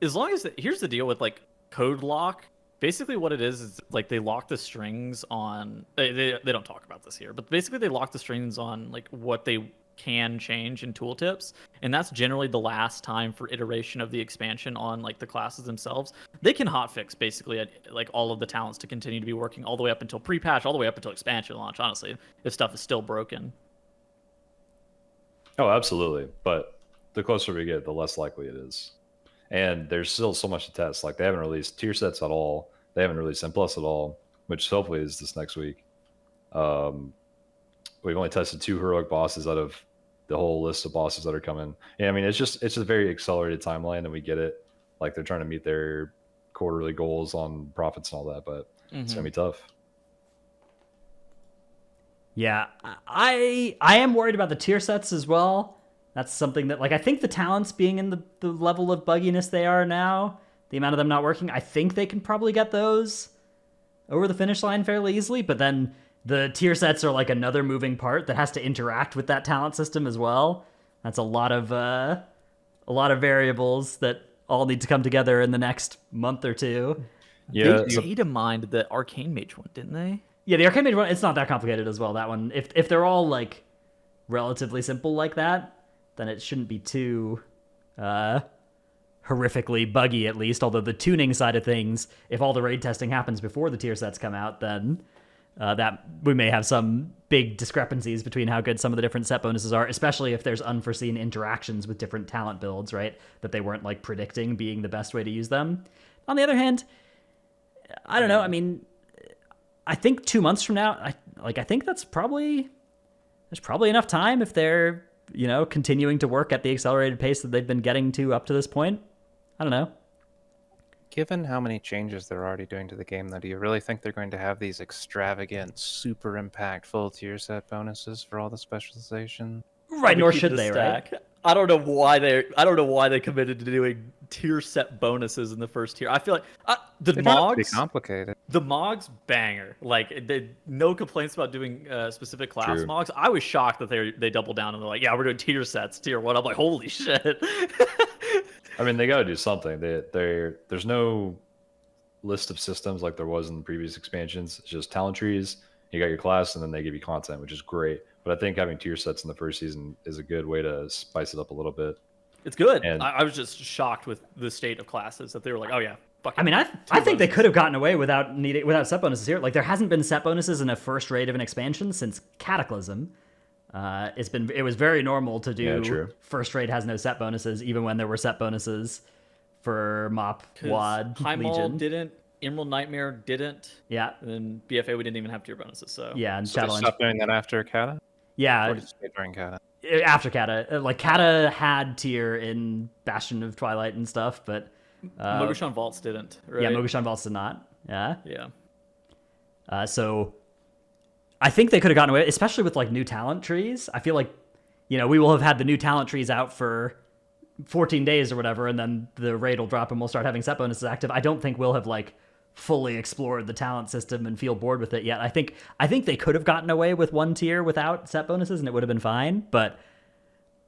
as long as here's the deal with like code lock. Basically, what it is like they lock the strings on. They don't talk about this here, but basically they lock the strings on like what they can change in tooltips, and that's generally the last time for iteration of the expansion on like the classes themselves. They can hotfix basically like all of the talents to continue to be working all the way up until pre-patch, all the way up until expansion launch. Honestly, if stuff is still broken. Oh, absolutely. But the closer we get, the less likely it is. And there's still so much to test. Like they haven't released tier sets at all. They haven't released M Plus at all, which hopefully is this next week. We've only tested 2 heroic bosses out of the whole list of bosses that are coming. Yeah, I mean it's just a very accelerated timeline, and we get it. Like they're trying to meet their quarterly goals on profits and all that, but it's gonna be tough. Yeah, I am worried about the tier sets as well. That's something that, like, I think the talents being in the level of bugginess they are now, the amount of them not working, I think they can probably get those over the finish line fairly easily. But then the tier sets are like another moving part that has to interact with that talent system as well. That's a lot of variables that all need to come together in the next month or 2. Yeah, They data mined the Arcane Mage one, didn't they? Yeah, the Arcane Mage one, it's not that complicated as well, that one. If they're all, like, relatively simple like that, then it shouldn't be too horrifically buggy, at least. Although the tuning side of things, if all the raid testing happens before the tier sets come out, then that we may have some big discrepancies between how good some of the different set bonuses are, especially if there's unforeseen interactions with different talent builds, right? That they weren't like predicting being the best way to use them. On the other hand, I don't know. I mean, I think 2 months from now, I think there's probably enough time if they're, continuing to work at the accelerated pace that they've been getting to up to this point. I don't know. Given how many changes they're already doing to the game, though, do you really think they're going to have these extravagant, super impactful tier set bonuses for all the specialization? Right, nor should they, right? I don't know why they committed to doing tier set bonuses in the first tier. I feel like the Mogs complicated. The Mogs banger. Like no complaints about doing specific class Mogs. I was shocked that they doubled down and they're like, yeah, we're doing tier sets, tier 1. I'm like, holy shit. I mean, they got to do something. There's no list of systems like there was in the previous expansions. It's just talent trees. You got your class, and then they give you content, which is great. But I think having tier sets in the first season is a good way to spice it up a little bit. It's good. And I was just shocked with the state of classes that they were like, oh yeah, fuck it. I mean, I think they could have gotten away without set bonuses here. Like, there hasn't been set bonuses in a first raid of an expansion since Cataclysm. It was very normal to do first raid has no set bonuses, even when there were set bonuses for Mop, Wad, High Maul Legion. Didn't. Emerald Nightmare didn't. Yeah. And then BFA we didn't even have tier bonuses. So yeah, and So they Shadowlands. stopped doing that after Kata? Yeah, Or did it stay during Kata? after Kata. Like, Kata had tier in Bastion of Twilight and stuff, but Mogushan Vaults didn't. Right? yeah, Mogushan Vaults did not. Yeah. Yeah. So I think they could have gotten away, especially with like new talent trees. I feel like, we will have had the new talent trees out for 14 days or whatever, and then the raid will drop and we'll start having set bonuses active. I don't think we'll have like fully explored the talent system and feel bored with it yet. I think they could have gotten away with one tier without set bonuses and it would have been fine, but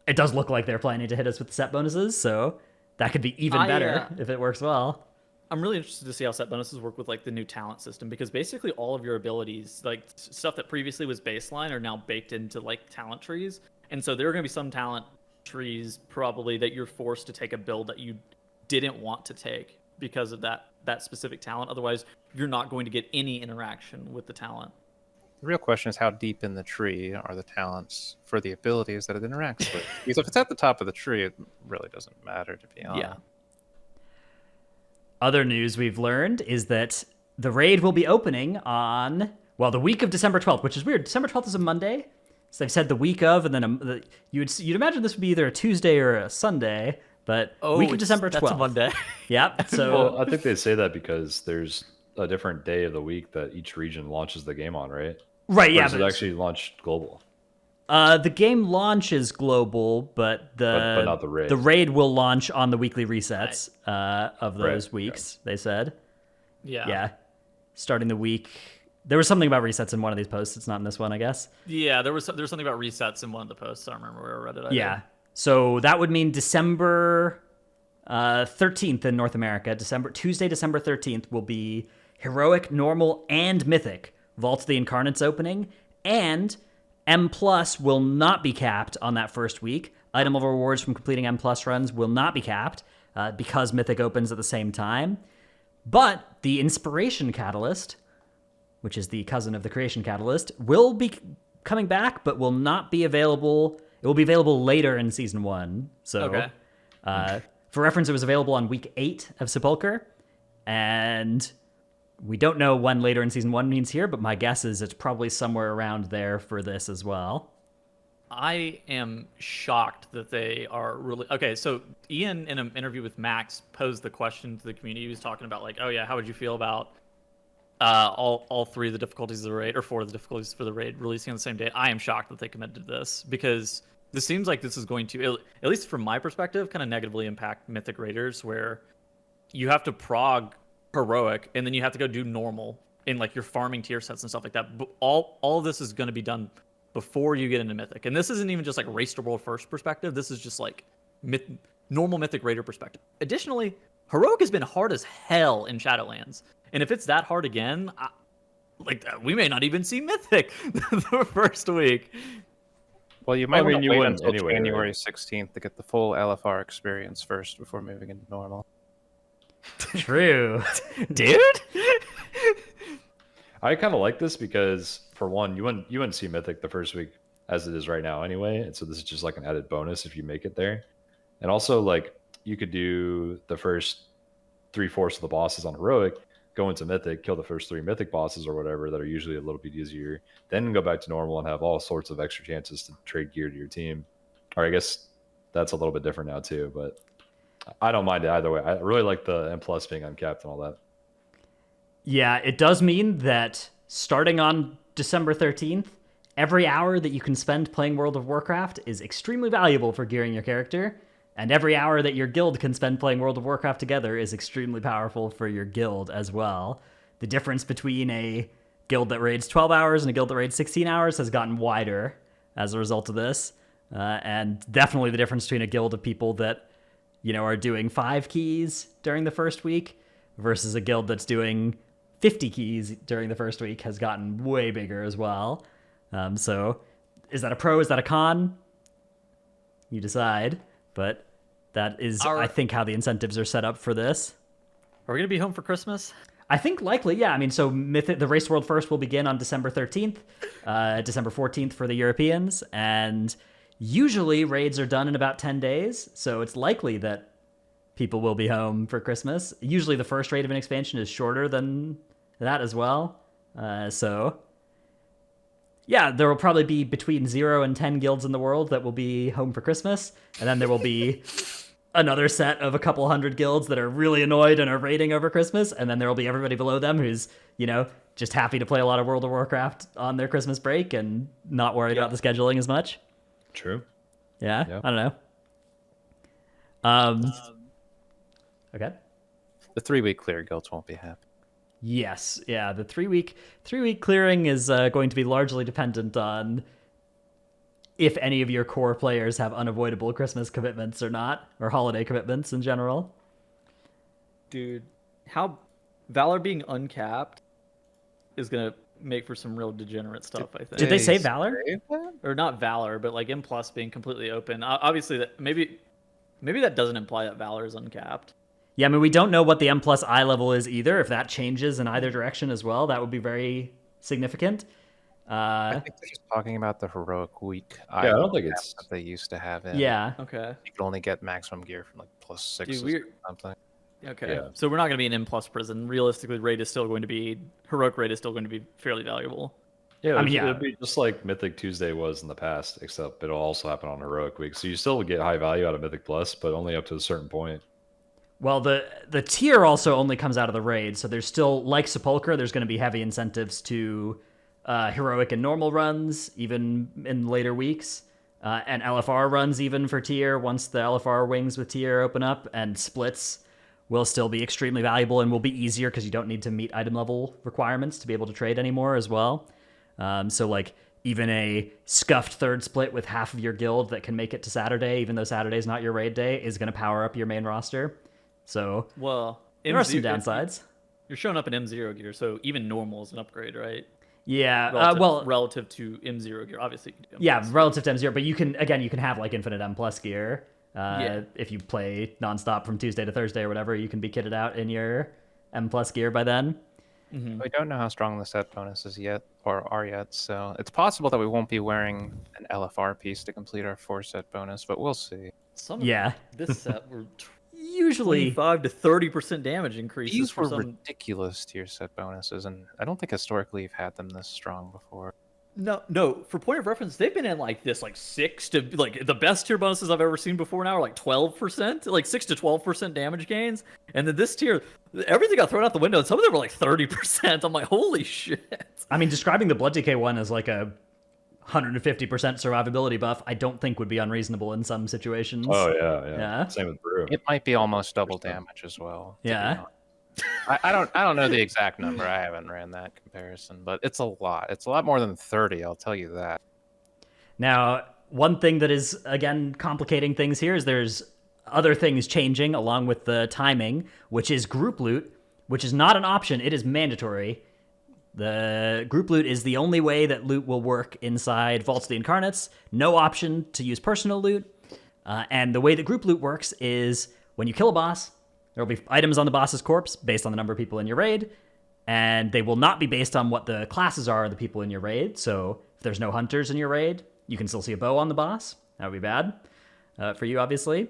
it does look like they're planning to hit us with the set bonuses, so that could be even better if it works well. I'm really interested to see how set bonuses work with like the new talent system, because basically all of your abilities, like stuff that previously was baseline, are now baked into like talent trees. And so there are going to be some talent trees probably that you're forced to take a build that you didn't want to take because of that specific talent. Otherwise, you're not going to get any interaction with the talent. The real question is how deep in the tree are the talents for the abilities that it interacts with? Because if it's at the top of the tree, it really doesn't matter, to be honest. Yeah. Other news we've learned is that the raid will be opening on, the week of December 12th, which is weird. December 12th is a Monday. So they've said the week of, and then you'd imagine this would be either a Tuesday or a Sunday, but week of December 12th. That's a Monday. Yep. So well, I think they say that because there's a different day of the week that each region launches the game on, right? Right, or yeah. Is it actually launched global? The game launch is global, but but not the raid. The raid will launch on the weekly resets of those weeks. They said, Yeah. starting the week. There was something about resets in one of these posts. It's not in this one, I guess. Yeah, there was something about resets in one of the posts. I don't remember where I read it. Yeah. So that would mean December 13th in North America. Tuesday, December 13th will be Heroic, Normal, and Mythic. Vault of the Incarnates opening. And M Plus will not be capped on that first week. Item level rewards from completing M Plus runs will not be capped because Mythic opens at the same time. But the Inspiration Catalyst, which is the cousin of the Creation Catalyst, will be coming back, but will not be available. It will be available later in Season 1. So, for reference, it was available on Week 8 of Sepulcher, and we don't know when later in Season 1 means here, but my guess is it's probably somewhere around there for this as well. I am shocked that they are really... Okay, so Ian, in an interview with Max, posed the question to the community. He was talking about, like, oh yeah, how would you feel about all three of the difficulties of the raid, or four of the difficulties for the raid, releasing on the same day? I am shocked that they committed to this, because this seems like this is going to, at least from my perspective, kind of negatively impact Mythic Raiders, where you have to prog Heroic, and then you have to go do Normal, in like your farming tier sets and stuff like that. But all of this is going to be done before you get into Mythic. And this isn't even just like Race to World First perspective. This is just like normal Mythic Raider perspective. Additionally, Heroic has been hard as hell in Shadowlands. And if it's that hard again, we may not even see Mythic the first week. Well, you might I mean, want to you wait wouldn't until anyway, January right? 16th to get the full LFR experience first before moving into normal. True. Dude? I kind of like this because, for one, you wouldn't see Mythic the first week as it is right now anyway, and so this is just like an added bonus if you make it there. And also, like, you could do the first 3/4 of the bosses on Heroic, go into Mythic, kill the first 3 Mythic bosses or whatever that are usually a little bit easier, then go back to normal and have all sorts of extra chances to trade gear to your team. Or I guess that's a little bit different now too, but I don't mind it either way. I really like the M plus being uncapped and all that. Yeah, it does mean that starting on December 13th, every hour that you can spend playing World of Warcraft is extremely valuable for gearing your character, and every hour that your guild can spend playing World of Warcraft together is extremely powerful for your guild as well. The difference between a guild that raids 12 hours and a guild that raids 16 hours has gotten wider as a result of this, and definitely the difference between a guild of people that are doing 5 keys during the first week versus a guild that's doing 50 keys during the first week has gotten way bigger as well. So is that a pro? Is that a con? You decide. But that is, I think, how the incentives are set up for this. Are we going to be home for Christmas? I think likely, yeah. I mean, so the Race World First will begin on December 13th, December 14th for the Europeans, and usually raids are done in about 10 days, so it's likely that people will be home for Christmas. Usually the first raid of an expansion is shorter than that as well. So, yeah, there will probably be between 0 and 10 guilds in the world that will be home for Christmas, and then there will be another set of a couple hundred guilds that are really annoyed and are raiding over Christmas, and then there will be everybody below them who's, just happy to play a lot of World of Warcraft on their Christmas break and not worried about the scheduling as much. True. Yeah. I don't know. Okay. The 3-week clear guilds won't be happy. Yes, yeah. The 3-week clearing is going to be largely dependent on if any of your core players have unavoidable Christmas commitments or not, or holiday commitments in general. Dude, how Valor being uncapped is gonna make for some real degenerate stuff, I think. Did they say Valor? Or not Valor, but like M plus being completely open. Obviously, that maybe that doesn't imply that Valor is uncapped. Yeah, I mean, we don't know what the M plus I level is either. If that changes in either direction as well, that would be very significant. I think they're just talking about the heroic week. I don't think it's that they used to have in. Yeah. Okay. You can only get maximum gear from like +6 Dude, or something. Okay. Yeah. So we're not going to be an M plus prison. Realistically, heroic raid is still going to be fairly valuable. Yeah, I mean, yeah. it'd be just like Mythic Tuesday was in the past, except it'll also happen on Heroic Week. So you still would get high value out of Mythic Plus, but only up to a certain point. Well, the tier also only comes out of the raid, so there's still, like Sepulchre, there's going to be heavy incentives to heroic and normal runs, even in later weeks, and LFR runs even for tier once the LFR wings with tier open up, and splits will still be extremely valuable and will be easier because you don't need to meet item level requirements to be able to trade anymore as well. So like even a scuffed third split with half of your guild that can make it to Saturday, even though Saturday's not your raid day, is going to power up your main roster. So there are some downsides. You're showing up in M0 gear, so even normal is an upgrade, right? Yeah. Relative to M0 gear, obviously. You can do M+. Relative to M0, but you can have like infinite M plus gear. If you play nonstop from Tuesday to Thursday or whatever, you can be kitted out in your M plus gear by then. Mm-hmm. We don't know how strong the set bonuses are yet, so it's possible that we won't be wearing an LFR piece to complete our 4-set bonus, but we'll see. This set were usually 25 to 30% damage increases. These were ridiculous tier set bonuses, and I don't think historically you've had them this strong before. No. For point of reference, they've been in like 6 to like the best tier bonuses I've ever seen before now are like 12%, like 6 to 12% damage gains, and then this tier, everything got thrown out the window. And some of them were like 30%. I'm like, holy shit. I mean, describing the Blood Decay one as like a 150% survivability buff, I don't think would be unreasonable in some situations. Oh yeah. Same with Brew. It might be almost double damage as well. Yeah. I don't know the exact number. I haven't ran that comparison, but it's a lot. It's a lot more than 30, I'll tell you that. Now, one thing that is, again, complicating things here is there's other things changing along with the timing, which is group loot, which is not an option. It is mandatory. The group loot is the only way that loot will work inside Vaults of the Incarnates. No option to use personal loot. And the way that group loot works is when you kill a boss, there will be items on the boss's corpse based on the number of people in your raid, and they will not be based on what the classes are of the people in your raid. So if there's no hunters in your raid, you can still see a bow on the boss. That would be bad for you, obviously.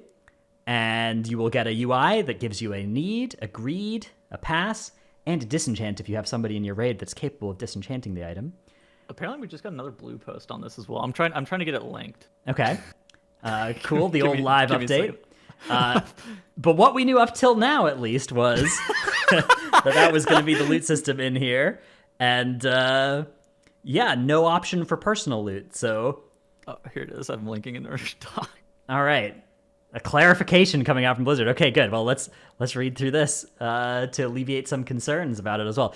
And you will get a UI that gives you a need, a greed, a pass, and a disenchant if you have somebody in your raid that's capable of disenchanting the item. Apparently, we just got another blue post on this as well. I'm trying to get it linked. Okay. Cool. The old live give me a update. But what we knew up till now, at least, was that was going to be the loot system in here. And yeah, no option for personal loot. So, oh, here it is. I'm linking in order to talk. All right. A clarification coming out from Blizzard. Okay, good. Well, let's read through this to alleviate some concerns about it as well.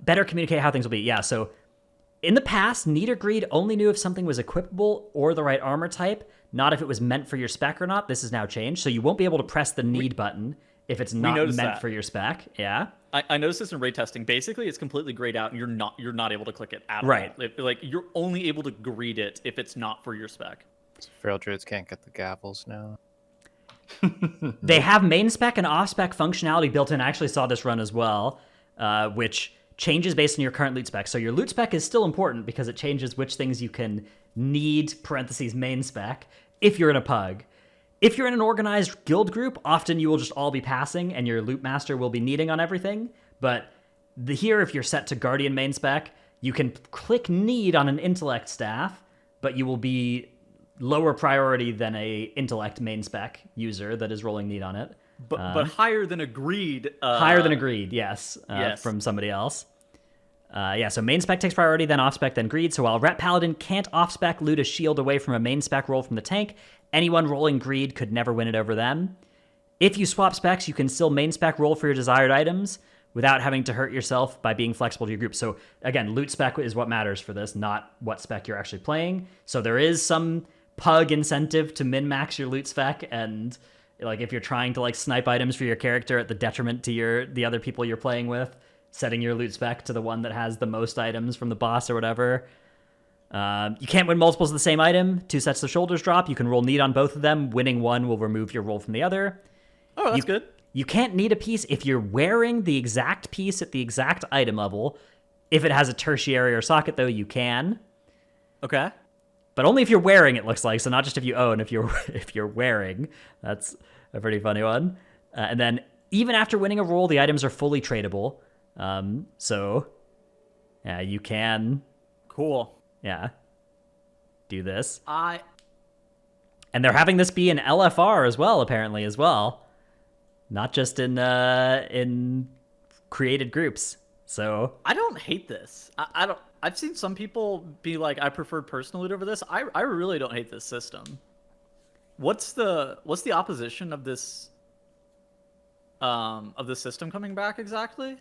Better communicate how things will be. Yeah, so in the past, Need or Greed only knew if something was equipable or the right armor type, not if it was meant for your spec or not. This has now changed, so you won't be able to press the Need button if it's not meant for your spec. Yeah. I noticed this in raid testing. Basically, it's completely grayed out, and you're not able to click it at right. all. Like you're only able to greed it if it's not for your spec. Feral Druids can't get the gavels now. They have main spec and off spec functionality built in. I actually saw this run as well, which changes based on your current loot spec. So your loot spec is still important because it changes which things you can need, parentheses, main spec, if you're in a pug. If you're in an organized guild group, often you will just all be passing and your loot master will be needing on everything. But here, if you're set to Guardian main spec, you can click need on an intellect staff, but you will be lower priority than a intellect main spec user that is rolling need on it. But higher than agreed. Higher than agreed, yes, yes. From somebody else. Yeah, so main spec takes priority, then off spec, then greed. So while Ret Paladin can't off spec loot a shield away from a main spec roll from the tank, anyone rolling greed could never win it over them. If you swap specs, you can still main spec roll for your desired items without having to hurt yourself by being flexible to your group. So again, loot spec is what matters for this, not what spec you're actually playing. So there is some pug incentive to min-max your loot spec, and like if you're trying to like snipe items for your character at the detriment to the other people you're playing with, setting your loot spec to the one that has the most items from the boss or whatever. You can't win multiples of the same item. 2 sets of shoulders drop. You can roll need on both of them. Winning one will remove your roll from the other. Oh, that's good. You can't need a piece if you're wearing the exact piece at the exact item level. If it has a tertiary or socket, though, you can. Okay. But only if you're wearing, it looks like. So not just if you own, if you're wearing. That's a pretty funny one. And then even after winning a roll, the items are fully tradable. So yeah, you can. Cool. Yeah. Do this. And they're having this be an LFR as well, apparently, as well. Not just in created groups. So I don't hate this. I don't. I've seen some people be like, I preferred personal loot over this. I really don't hate this system. What's the opposition of this system coming back exactly?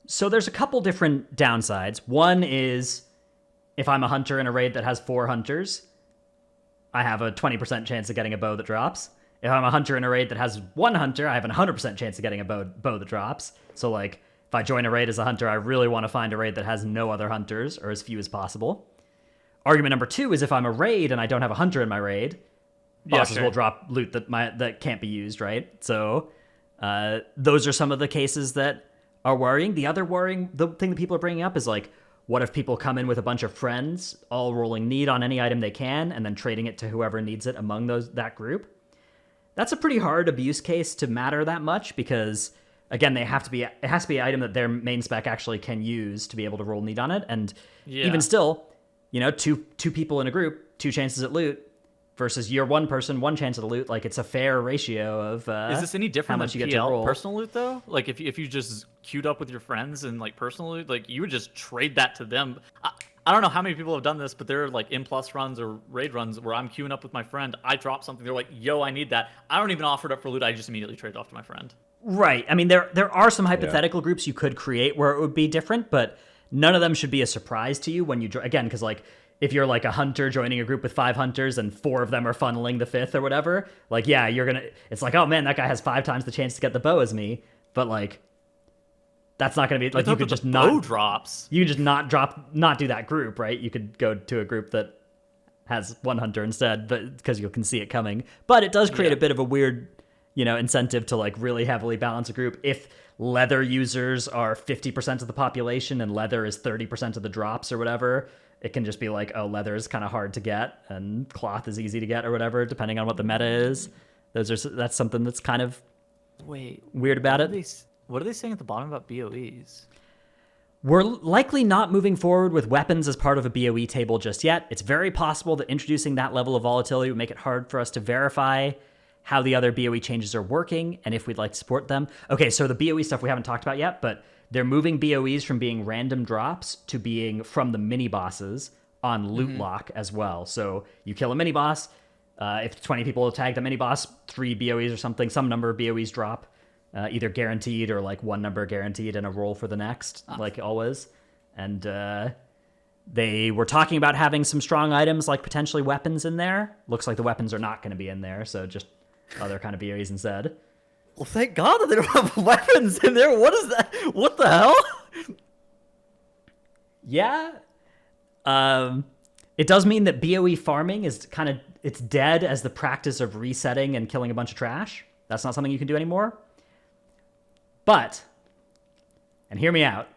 So there's a couple different downsides. One is if I'm a hunter in a raid that has 4 hunters, I have a 20% chance of getting a bow that drops. If I'm a hunter in a raid that has 1 hunter, I have a 100% chance of getting a bow that drops. So like if I join a raid as a hunter, I really want to find a raid that has no other hunters or as few as possible. Argument number 2 is if I'm a raid and I don't have a hunter in my raid, bosses will drop loot that can't be used, right? So those are some of the cases that are worrying. The thing that people are bringing up is like, what if people come in with a bunch of friends, all rolling need on any item they can, and then trading it to whoever needs it among that group? That's a pretty hard abuse case to matter that much because, again, it has to be an item that their main spec actually can use to be able to roll need on it. And even still, two people in a group, 2 chances at loot versus you're 1 person, 1 chance at a loot. Like it's a fair ratio of is this any different how much than you get to roll. Personal loot though? Like if you just queued up with your friends and like personal loot, like you would just trade that to them. I don't know how many people have done this, but there are like M+ runs or raid runs where I'm queuing up with my friend. I drop something. They're like, yo, I need that. I don't even offer it up for loot. I just immediately trade it off to my friend. Right. I mean, there are some hypothetical groups you could create where it would be different, but none of them should be a surprise to you when you again, because like if you're like a hunter joining a group with 5 hunters and 4 of them are funneling the 5th or whatever, like it's like, oh man, that guy has 5 times the chance to get the bow as me, but like That's not going to be like I you thought could that just the bow not drops. you could just not do that group, right? You could go to a group that has one hunter instead, but because you can see it coming. But it does create a bit of a weird, incentive to like really heavily balance a group. If leather users are 50% of the population and leather is 30% of the drops or whatever, it can just be like, oh, leather is kind of hard to get and cloth is easy to get or whatever, depending on what the meta is. That's something that's kind of weird about it. What are they saying at the bottom about BOEs? We're likely not moving forward with weapons as part of a BOE table just yet. It's very possible that introducing that level of volatility would make it hard for us to verify how the other BOE changes are working and if we'd like to support them. Okay, so the BOE stuff we haven't talked about yet, but they're moving BOEs from being random drops to being from the mini bosses on loot lock as well. So you kill a mini boss. If 20 people tag the mini boss, 3 BOEs or something, some number of BOEs drop. Either guaranteed or like one number guaranteed and a roll for the next, like always. And they were talking about having some strong items like potentially weapons in there. Looks like the weapons are not going to be in there, so just other kind of BOEs instead. Well, thank God that they don't have weapons in there. What is that? What the hell? Yeah. It does mean that BOE farming is it's dead as the practice of resetting and killing a bunch of trash. That's not something you can do anymore. But, and hear me out,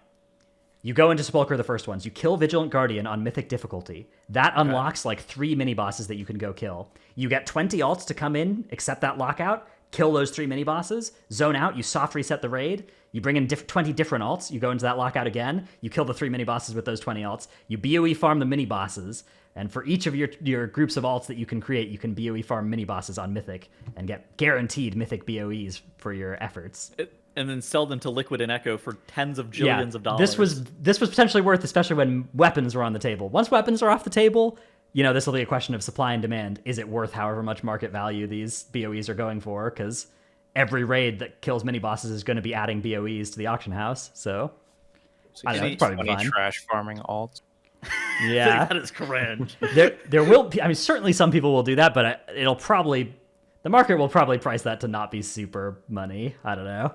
you go into Sepulchre the first ones. You kill Vigilant Guardian on Mythic difficulty. That unlocks like 3 mini-bosses that you can go kill. You get 20 alts to come in, accept that lockout, kill those 3 mini-bosses, zone out, you soft reset the raid, you bring in 20 different alts, you go into that lockout again, you kill the 3 mini-bosses with those 20 alts, you BOE farm the mini-bosses, and for each of your groups of alts that you can create, you can BOE farm mini-bosses on Mythic and get guaranteed Mythic BOEs for your efforts. And then sell them to Liquid and Echo for tens of jillions of dollars. This was potentially worth, especially when weapons were on the table. Once weapons are off the table, this will be a question of supply and demand. Is it worth however much market value these BOEs are going for? Because every raid that kills mini bosses is going to be adding BOEs to the auction house. So I don't know, it's probably fine. Trash farming alts. Yeah, that is cringe. There will be. I mean, certainly some people will do that, but the market will probably price that to not be super money. I don't know.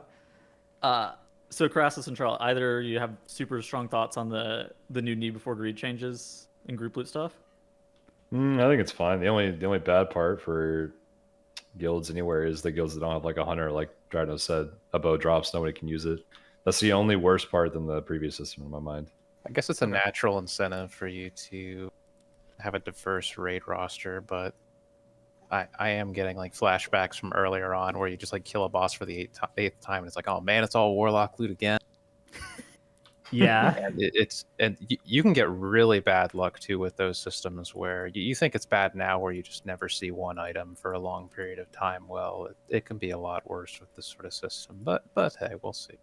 So Kyrasis and Charles, either you have super strong thoughts on the new Need Before Greed changes in group loot stuff? I think it's fine. The only bad part for guilds anywhere is the guilds that don't have like a hunter, like Drano said, a bow drops, nobody can use it. That's the only worse part than the previous system in my mind. I guess it's a natural incentive for you to have a diverse raid roster, but I am getting like flashbacks from earlier on where you just like kill a boss for the eighth time and it's like, oh man, it's all warlock loot again. Yeah. And you can get really bad luck too with those systems where you think it's bad now where you just never see one item for a long period of time. Well, it can be a lot worse with this sort of system, but hey, we'll see.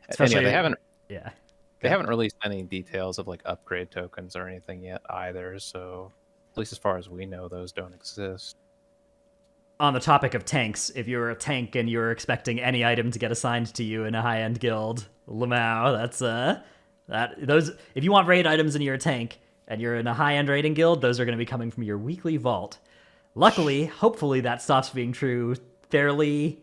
Especially they haven't released any details of like upgrade tokens or anything yet either, so at least as far as we know, those don't exist. On the topic of tanks, if you're a tank and you're expecting any item to get assigned to you in a high-end guild, Lamau, those. If you want raid items and you're a tank and you're in a high-end raiding guild, those are going to be coming from your weekly vault. Luckily, hopefully, that stops being true fairly,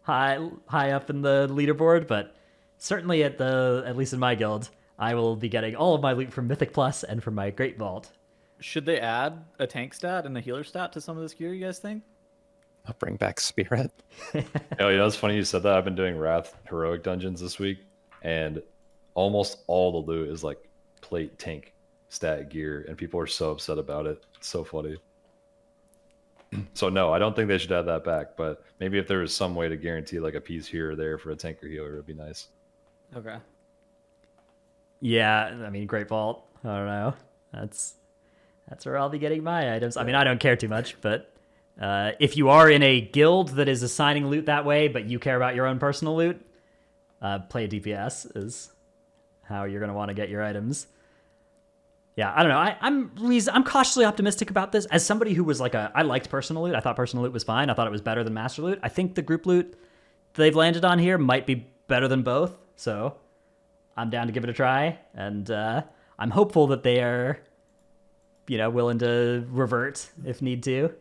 high up in the leaderboard. But certainly, at least in my guild, I will be getting all of my loot from Mythic Plus and from my Great Vault. Should they add a tank stat and a healer stat to some of this gear, you guys think? I'll bring back Spirit. Oh, it's funny you said that. I've been doing Wrath Heroic Dungeons this week, and almost all the loot is like plate tank stat gear, and people are so upset about it. It's so funny. So no, I don't think they should add that back, but maybe if there was some way to guarantee like a piece here or there for a tank or healer, it would be nice. Okay. Yeah, I mean, Great Vault. I don't know. That's where I'll be getting my items. I mean, I don't care too much, but if you are in a guild that is assigning loot that way, but you care about your own personal loot, play a DPS is how you're going to want to get your items. Yeah, I don't know. I'm cautiously optimistic about this. As somebody who was I liked personal loot. I thought personal loot was fine. I thought it was better than master loot. I think the group loot they've landed on here might be better than both. So I'm down to give it a try, and I'm hopeful that they are, willing to revert if need to.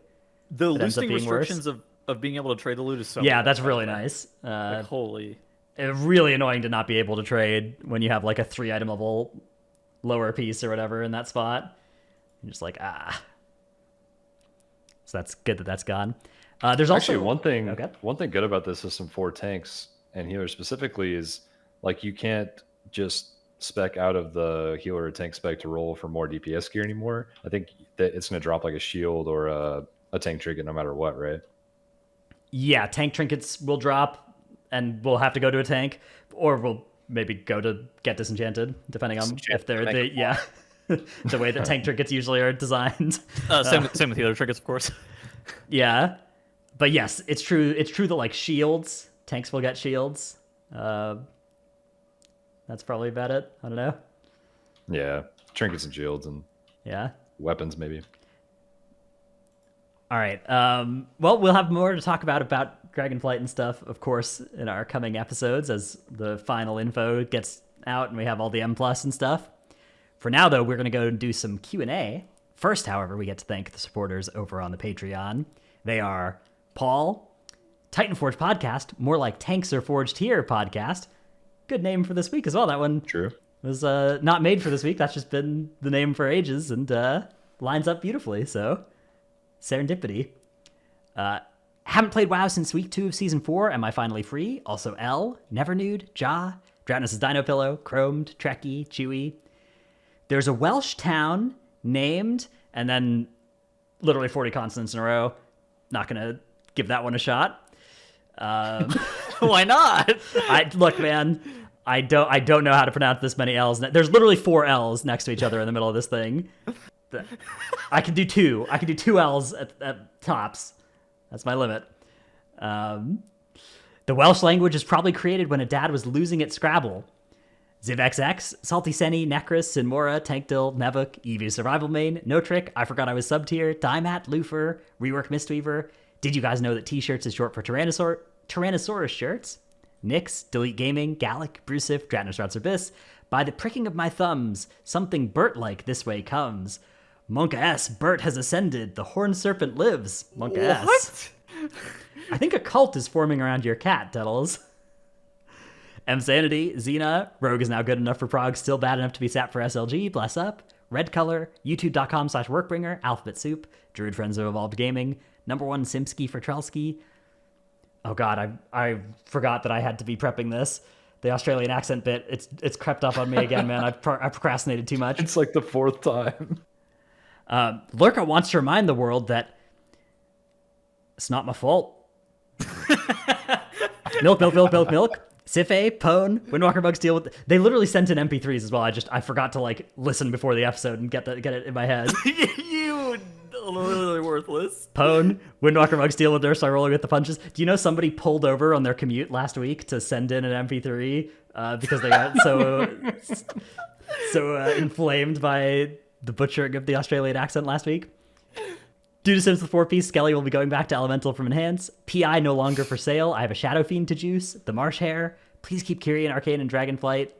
The loosening restrictions of being able to trade the loot is so yeah, that's really nice. Holy. really annoying to not be able to trade when you have like a 3-item level lower piece or whatever in that spot. You're just like, So that's good that that's gone. There's also Actually, Okay. one thing good about this system for tanks and healers specifically is like you can't just spec out of the healer or tank spec to roll for more DPS gear anymore. I think that it's going to drop like a shield or a tank trinket no matter what, right? Yeah, tank trinkets will drop, and we'll have to go to a tank, or we'll maybe go to get disenchanted, depending on if they're the way that tank trinkets usually are designed. Same with healer trinkets, of course. Yeah, but yes, it's true. It's true that like shields, tanks will get shields. That's probably about it. I don't know. Yeah, trinkets and shields and Yeah. weapons maybe. All right. Well, we'll have more to talk about Dragonflight and stuff, of course, in our coming episodes as the final info gets out and we have all the M+ and stuff. For now, though, we're going to go and do some Q&A. First, however, we get to thank the supporters over on the Patreon. They are Paul, Titanforge Podcast, more like Tanks Are Forged Here Podcast. Good name for this week as well. That one True. was not made for this week. That's just been the name for ages and lines up beautifully. So, serendipity. Haven't played WoW since week 2 of season 4. Am I finally free? Also L, Never Nude, Ja, Dratnus' Dino Pillow, Chromed, Trekkie, Chewy. There's a Welsh town named, and then literally 40 consonants in a row. Not gonna give that one a shot. Why not? Look, man. I don't know how to pronounce this many L's. There's literally 4 L's next to each other in the middle of this thing. I can do 2. I can do 2 L's at tops. That's my limit. The Welsh language is probably created when a dad was losing at Scrabble. ZivXX, Salty Senny, Necris, Sinmora, Tankdil, Nevuk, Eevee Survival Main, No Trick, I Forgot I Was Sub-Tier, Dimat, Lufer, Rework Mistweaver. Did you guys know that T-shirts is short for Tyrannosaurus shirts? Nyx, Delete Gaming, Gallic, Brusif, Dratnos Routes Abyss. By the pricking of my thumbs, something Bert-like this way comes. Monka S, Bert has ascended, the horned serpent lives. Monka S. What? I think a cult is forming around your cat, Dettles. M Sanity, Xena, Rogue is now good enough for Prague, still bad enough to be sat for SLG, bless up. Red Color, youtube.com/workbringer, Alphabet Soup, Druid Friends of Evolved Gaming, number 1 Simsky for Trelsky. Oh god, I forgot that I had to be prepping this. The Australian accent bit, it's crept up on me again, man. I procrastinated too much. It's like the 4th time. Lurka wants to remind the world that it's not my fault. Milk. Sife, Pone, Windwalker Bugs deal with. They literally sent in MP3s as well. I forgot to like listen before the episode and get it in my head. You literally worthless. Pone, Windwalker Bugs deal with their start rolling with the punches. Do you know somebody pulled over on their commute last week to send in an MP3 because they got so inflamed by the butchering of the Australian accent last week? Due to Sims the 4-piece, Skelly will be going back to Elemental from Enhance. PI no longer for sale. I have a Shadow Fiend to juice. The Marsh Hare. Please keep Kyrian, Arcane, and Dragonflight.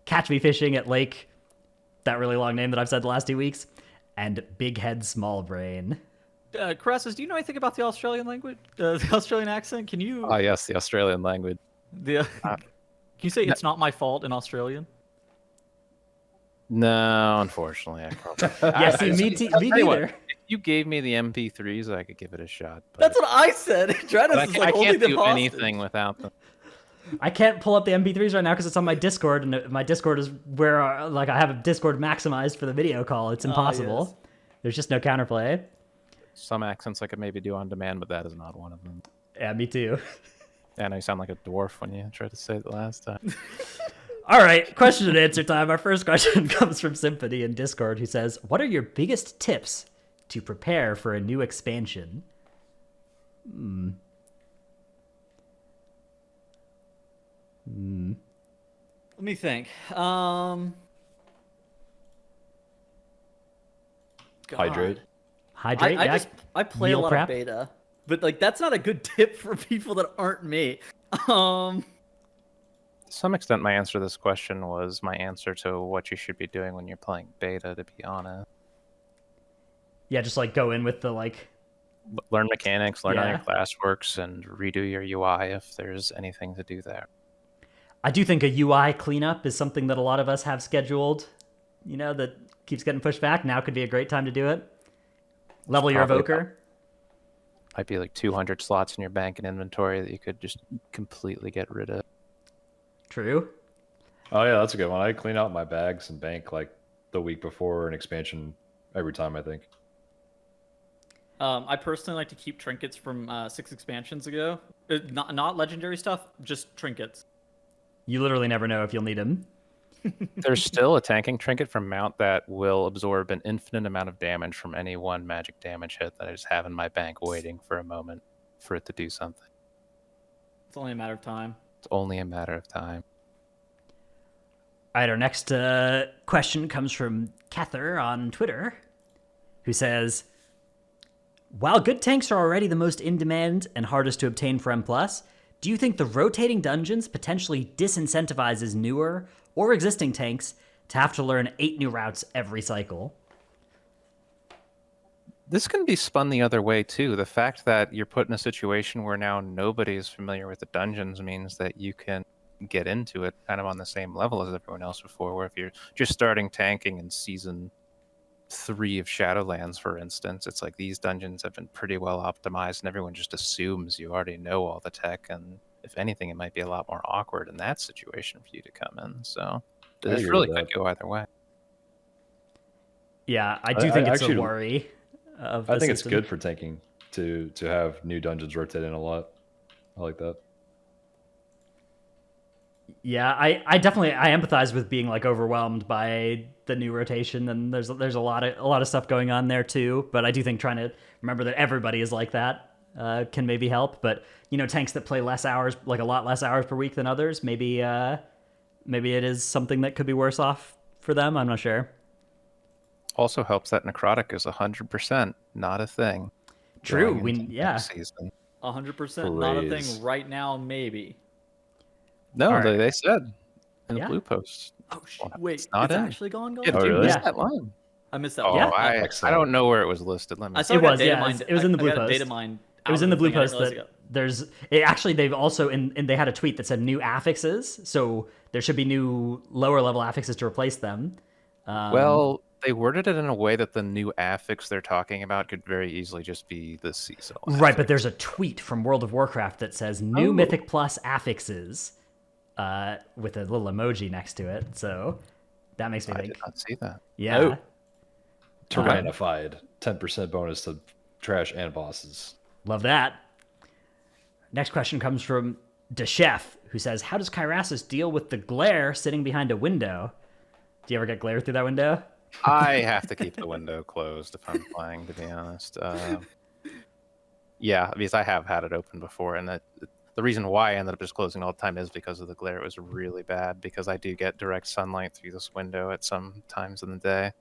Catch me fishing at Lake. That really long name that I've said the last 2 weeks. And Big Head Small Brain. Kyrasis, do you know anything about the Australian language? The Australian accent? Can you... Oh, yes, the Australian language. Can you say it's not my fault in Australian? No, unfortunately, I probably. Yeah, see, me neither. If you gave me the MP3s, I could give it a shot. But That's what I said. Dragonus is I like can't holding them do hostage. anything without them. I can't pull up the MP3s right now because it's on my Discord, and my Discord is where I have a Discord maximized for the video call. It's impossible. Yes. There's just no counterplay. Some accents I could maybe do on demand, but that is not one of them. Yeah, me too. Yeah, I know you sound like a dwarf when you tried to say it the last time. All right, question and answer time. Our first question comes from Symphony in Discord, who says, "What are your biggest tips to prepare for a new expansion?" Let me think. Hydrate. Hydrate. I play Meal a lot prep. of beta, but like that's not a good tip for people that aren't me. To some extent, my answer to this question was my answer to what you should be doing when you're playing beta, to be honest. Yeah, just like go in with the like. Learn mechanics, learn how Yeah. your class works, and redo your UI if there's anything to do there. I do think a UI cleanup is something that a lot of us have scheduled, that keeps getting pushed back. Now could be a great time to do it. Level your Probably evoker. Might be like 200 slots in your bank and inventory that you could just completely get rid of. True. Oh yeah, that's a good one. I clean out my bags and bank like the week before an expansion every time, I think. I personally like to keep trinkets from 6 expansions ago. Not legendary stuff, just trinkets. You literally never know if you'll need them. There's still a tanking trinket from Mount that will absorb an infinite amount of damage from any one magic damage hit that I just have in my bank waiting for a moment for it to do something. It's only a matter of time. It's only a matter of time. All right, our next question comes from Kether on Twitter, who says, while good tanks are already the most in demand and hardest to obtain for M+, do you think the rotating dungeons potentially disincentivizes newer or existing tanks to have to learn 8 new routes every cycle? This can be spun the other way too. The fact that you're put in a situation where now nobody is familiar with the dungeons means that you can get into it kind of on the same level as everyone else before, where if you're just starting tanking in season 3 of Shadowlands, for instance, it's like these dungeons have been pretty well optimized and everyone just assumes you already know all the tech, and if anything it might be a lot more awkward in that situation for you to come in. So this agree really with could that. go either way. Yeah, I do think it's actually- a worry of the I think it's system. good for tanking to have new dungeons rotate in a lot. I like that. Yeah, I definitely I empathize with being like overwhelmed by the new rotation, and there's a lot of stuff going on there too. But I do think trying to remember that everybody is like that can maybe help. But tanks that play less hours, like a lot less hours per week than others, maybe it is something that could be worse off for them. I'm not sure. Also helps that necrotic is 100% not a thing. True. going into next season. 100% not a Praise. thing right now, maybe. No, All right. they said in the Yeah. blue post. Oh, Well, wait, it's not in. actually gone? Yeah, Oh, did you really? miss Yeah. that line? I missed that Oh, one. Yeah. I Excellent. don't know where it was listed. Let me I see. saw It was, data yeah, mined. it was in the blue I got a post. data mine It was out in of the blue thing. I didn't post realize that it got- actually they've also and they had a tweet that said new affixes, so there should be new lower level affixes to replace them. Well, they worded it in a way that the new affix they're talking about could very easily just be the seasonal. Right, but affix. there's a tweet from World of Warcraft that says new Oh. Mythic Plus affixes with a little emoji next to it. So that makes me I think, did not see that. yeah. Oh. Tyrannified, 10% bonus to trash and bosses. Love that. Next question comes from DeChef, who says, how does Kyrasis deal with the glare sitting behind a window? Do you ever get glare through that window? I have to keep the window closed if I'm playing, to be honest. Yeah, because I have had it open before, and the reason why I ended up just closing all the time is because of the glare. It was really bad because I do get direct sunlight through this window at some times in the day.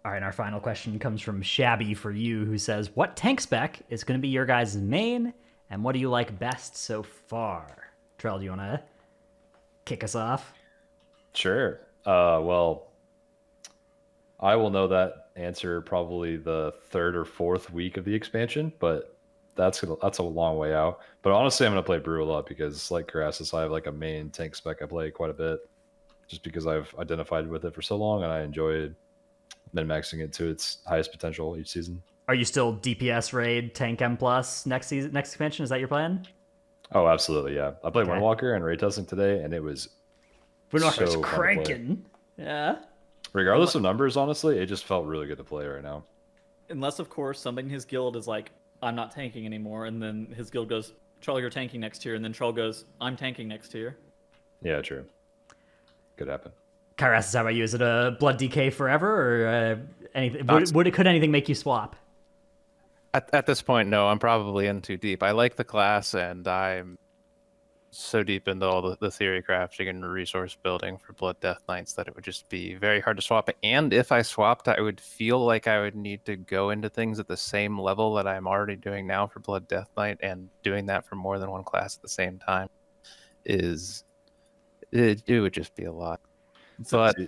All right, and our final question comes from Shabby for you, who says, what tank spec is going to be your guys' main, and what do you like best so far? Trell, do you want to kick us off? Sure. Well, I will know that answer probably the 3rd or 4th week of the expansion, but that's a long way out. But honestly, I'm gonna play Brew a lot because, like Kyrasis, I have like a main tank spec I play quite a bit, just because I've identified with it for so long and I enjoyed min-maxing it to its highest potential each season. Are you still DPS raid tank M plus next expansion? Is that your plan? Oh, absolutely, yeah. I played Okay. Windwalker and raid testing today, and it was Windwalker's so fun to play. cranking. Yeah. Regardless of numbers, honestly, it just felt really good to play right now. Unless, of course, somebody in his guild is like, I'm not tanking anymore, and then his guild goes, Troll, you're tanking next tier, and then Troll goes, I'm tanking next tier. Yeah, true. Could happen. Kyrasis, how about you? Is it a blood DK forever, or anything? Not- Could anything make you swap? At this point, no, I'm probably in too deep. I like the class, and I'm so deep into all the theory crafting and resource building for Blood Death Knights that it would just be very hard to swap. And if I swapped, I would feel like I would need to go into things at the same level that I'm already doing now for Blood Death Knight, and doing that for more than one class at the same time it would just be a lot. But See,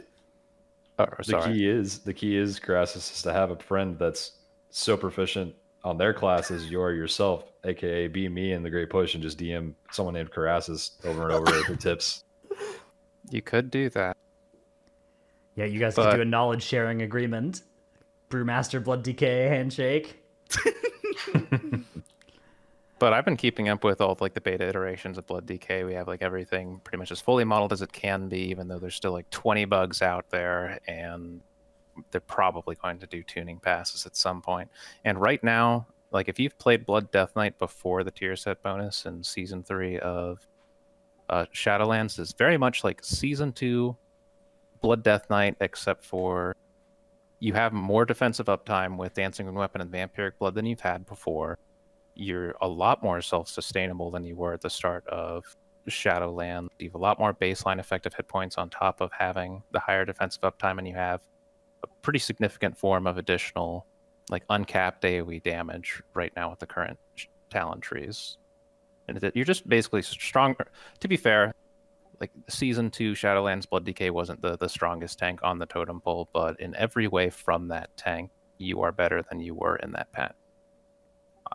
oh, the sorry. key is Kyrasis is to have a friend that's so proficient on their classes, you're yourself, aka be me in the Great Push, and just DM someone named Kyrasis over and over for tips. You could do that. Yeah, you guys could do a knowledge sharing agreement. Brewmaster Blood DK handshake. But I've been keeping up with all like the beta iterations of Blood DK. We have like everything pretty much as fully modeled as it can be, even though there's still like 20 bugs out there, and they're probably going to do tuning passes at some point. And right now, like if you've played Blood Death Knight before the tier set bonus in season 3 of Shadowlands, is very much like season 2 Blood Death Knight, except for you have more defensive uptime with Dancing Wind Weapon and Vampiric Blood than you've had before. You're a lot more self-sustainable than you were at the start of Shadowland. You have a lot more baseline effective hit points on top of having the higher defensive uptime, and you have a pretty significant form of additional, like, uncapped AoE damage right now with the current talent trees. And you're just basically stronger. To be fair, like, Season 2 Shadowlands Blood DK wasn't the strongest tank on the totem pole, but in every way from that tank, you are better than you were in that patch.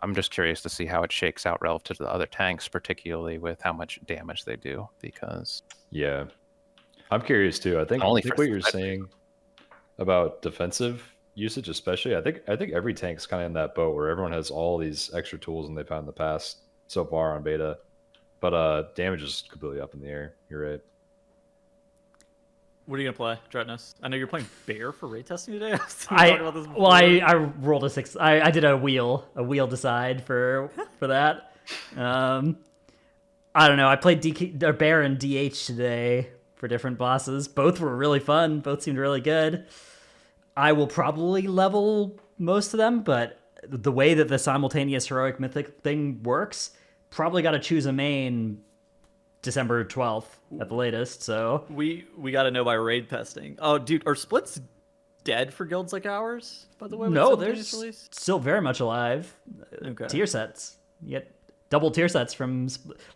I'm just curious to see how it shakes out relative to the other tanks, particularly with how much damage they do, because... Yeah. I'm curious too. I think what you're saying about defensive usage especially, I think every tank's kind of in that boat where everyone has all these extra tools and they've had in the past so far on beta. But damage is completely up in the air. You're right. What are you gonna play, Dretnus? I know you're playing Bear for raid testing today. I rolled a 6. I did a wheel decide for that. I don't know. I played Bear and DH today for different bosses. Both were really fun. Both seemed really good. I will probably level most of them, but the way that the simultaneous heroic mythic thing works, probably got to choose a main December 12th at the latest. So we got to know by raid testing. Oh, dude, are splits dead for guilds like ours? By the way, no, they're still very much alive. Okay. Tier sets. You get double tier sets from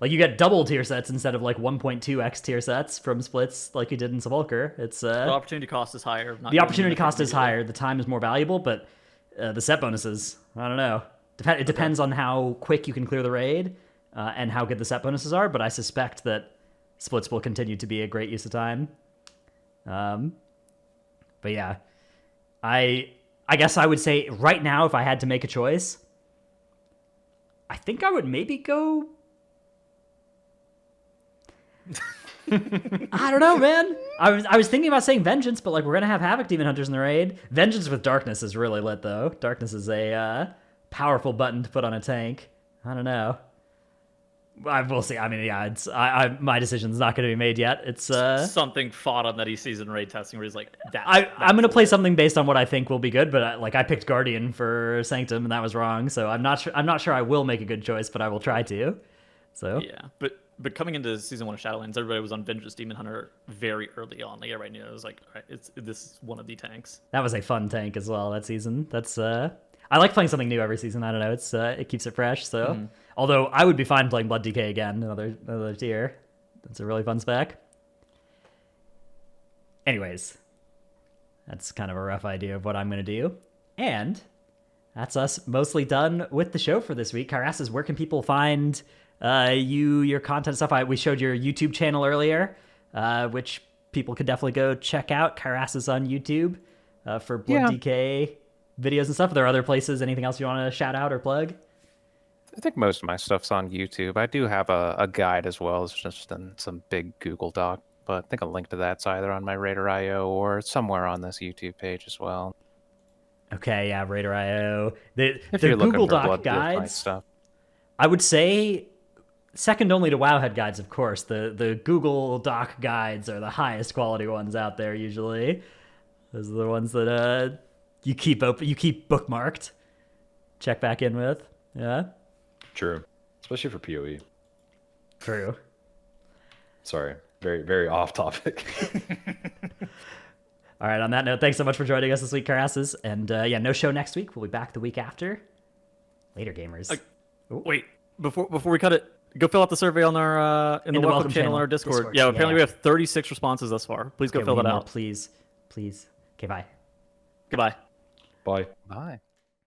you get double tier sets instead of like 1.2x tier sets from splits like you did in Sepulcher. It's the opportunity cost is higher. The opportunity cost is higher. The time is more valuable, but the set bonuses, I don't know. It depends on how quick you can clear the raid. And how good the set bonuses are, but I suspect that splits will continue to be a great use of time. But yeah, I guess I would say right now, if I had to make a choice, I think I would maybe go... I don't know, man. I was thinking about saying Vengeance, but like we're gonna have Havoc Demon Hunters in the raid. Vengeance with Darkness is really lit, though. Darkness is a powerful button to put on a tank. I don't know. We'll see. I mean, yeah, my decision's not going to be made yet. It's something fought on that he sees in raid testing where he's like, I'm going to play something based on what I think will be good, but I picked Guardian for Sanctum and that was wrong. So I'm not sure I will make a good choice, but I will try to. So yeah, but coming into season 1 of Shadowlands, everybody was on Vengeance Demon Hunter very early on. Like everybody knew it was like, all right, this is one of the tanks. That was a fun tank as well that season. That's I like playing something new every season. I don't know. It's it keeps it fresh. So, although I would be fine playing Blood DK again, another tier. That's a really fun spec. Anyways, that's kind of a rough idea of what I'm going to do. And that's us mostly done with the show for this week. Kyrasis, where can people find your content stuff? We showed your YouTube channel earlier, which people could definitely go check out. Kyrasis on YouTube for Blood DK videos and stuff. Are there other places? Anything else you want to shout out or plug? I think most of my stuff's on YouTube. I do have a guide as well. It's just in some big Google Doc, but I think a link to that's either on my Raider.io or somewhere on this YouTube page as well. Okay, yeah, Raider.io. The Google Doc guides stuff. I would say second only to Wowhead guides, of course. The Google Doc guides are the highest quality ones out there usually. Those are the ones that you keep bookmarked. Check back in with. Yeah. True. Especially for PoE. True. Sorry. Very, very off topic. All right, on that note, thanks so much for joining us this week, Kyrasis. And yeah, no show next week. We'll be back the week after. Later, gamers. Wait, before we cut it, go fill out the survey on our in the welcome channel on our Discord. Yeah, apparently we have 36 responses thus far. Please go fill that out. Please. Okay, bye. Goodbye. Bye. Bye.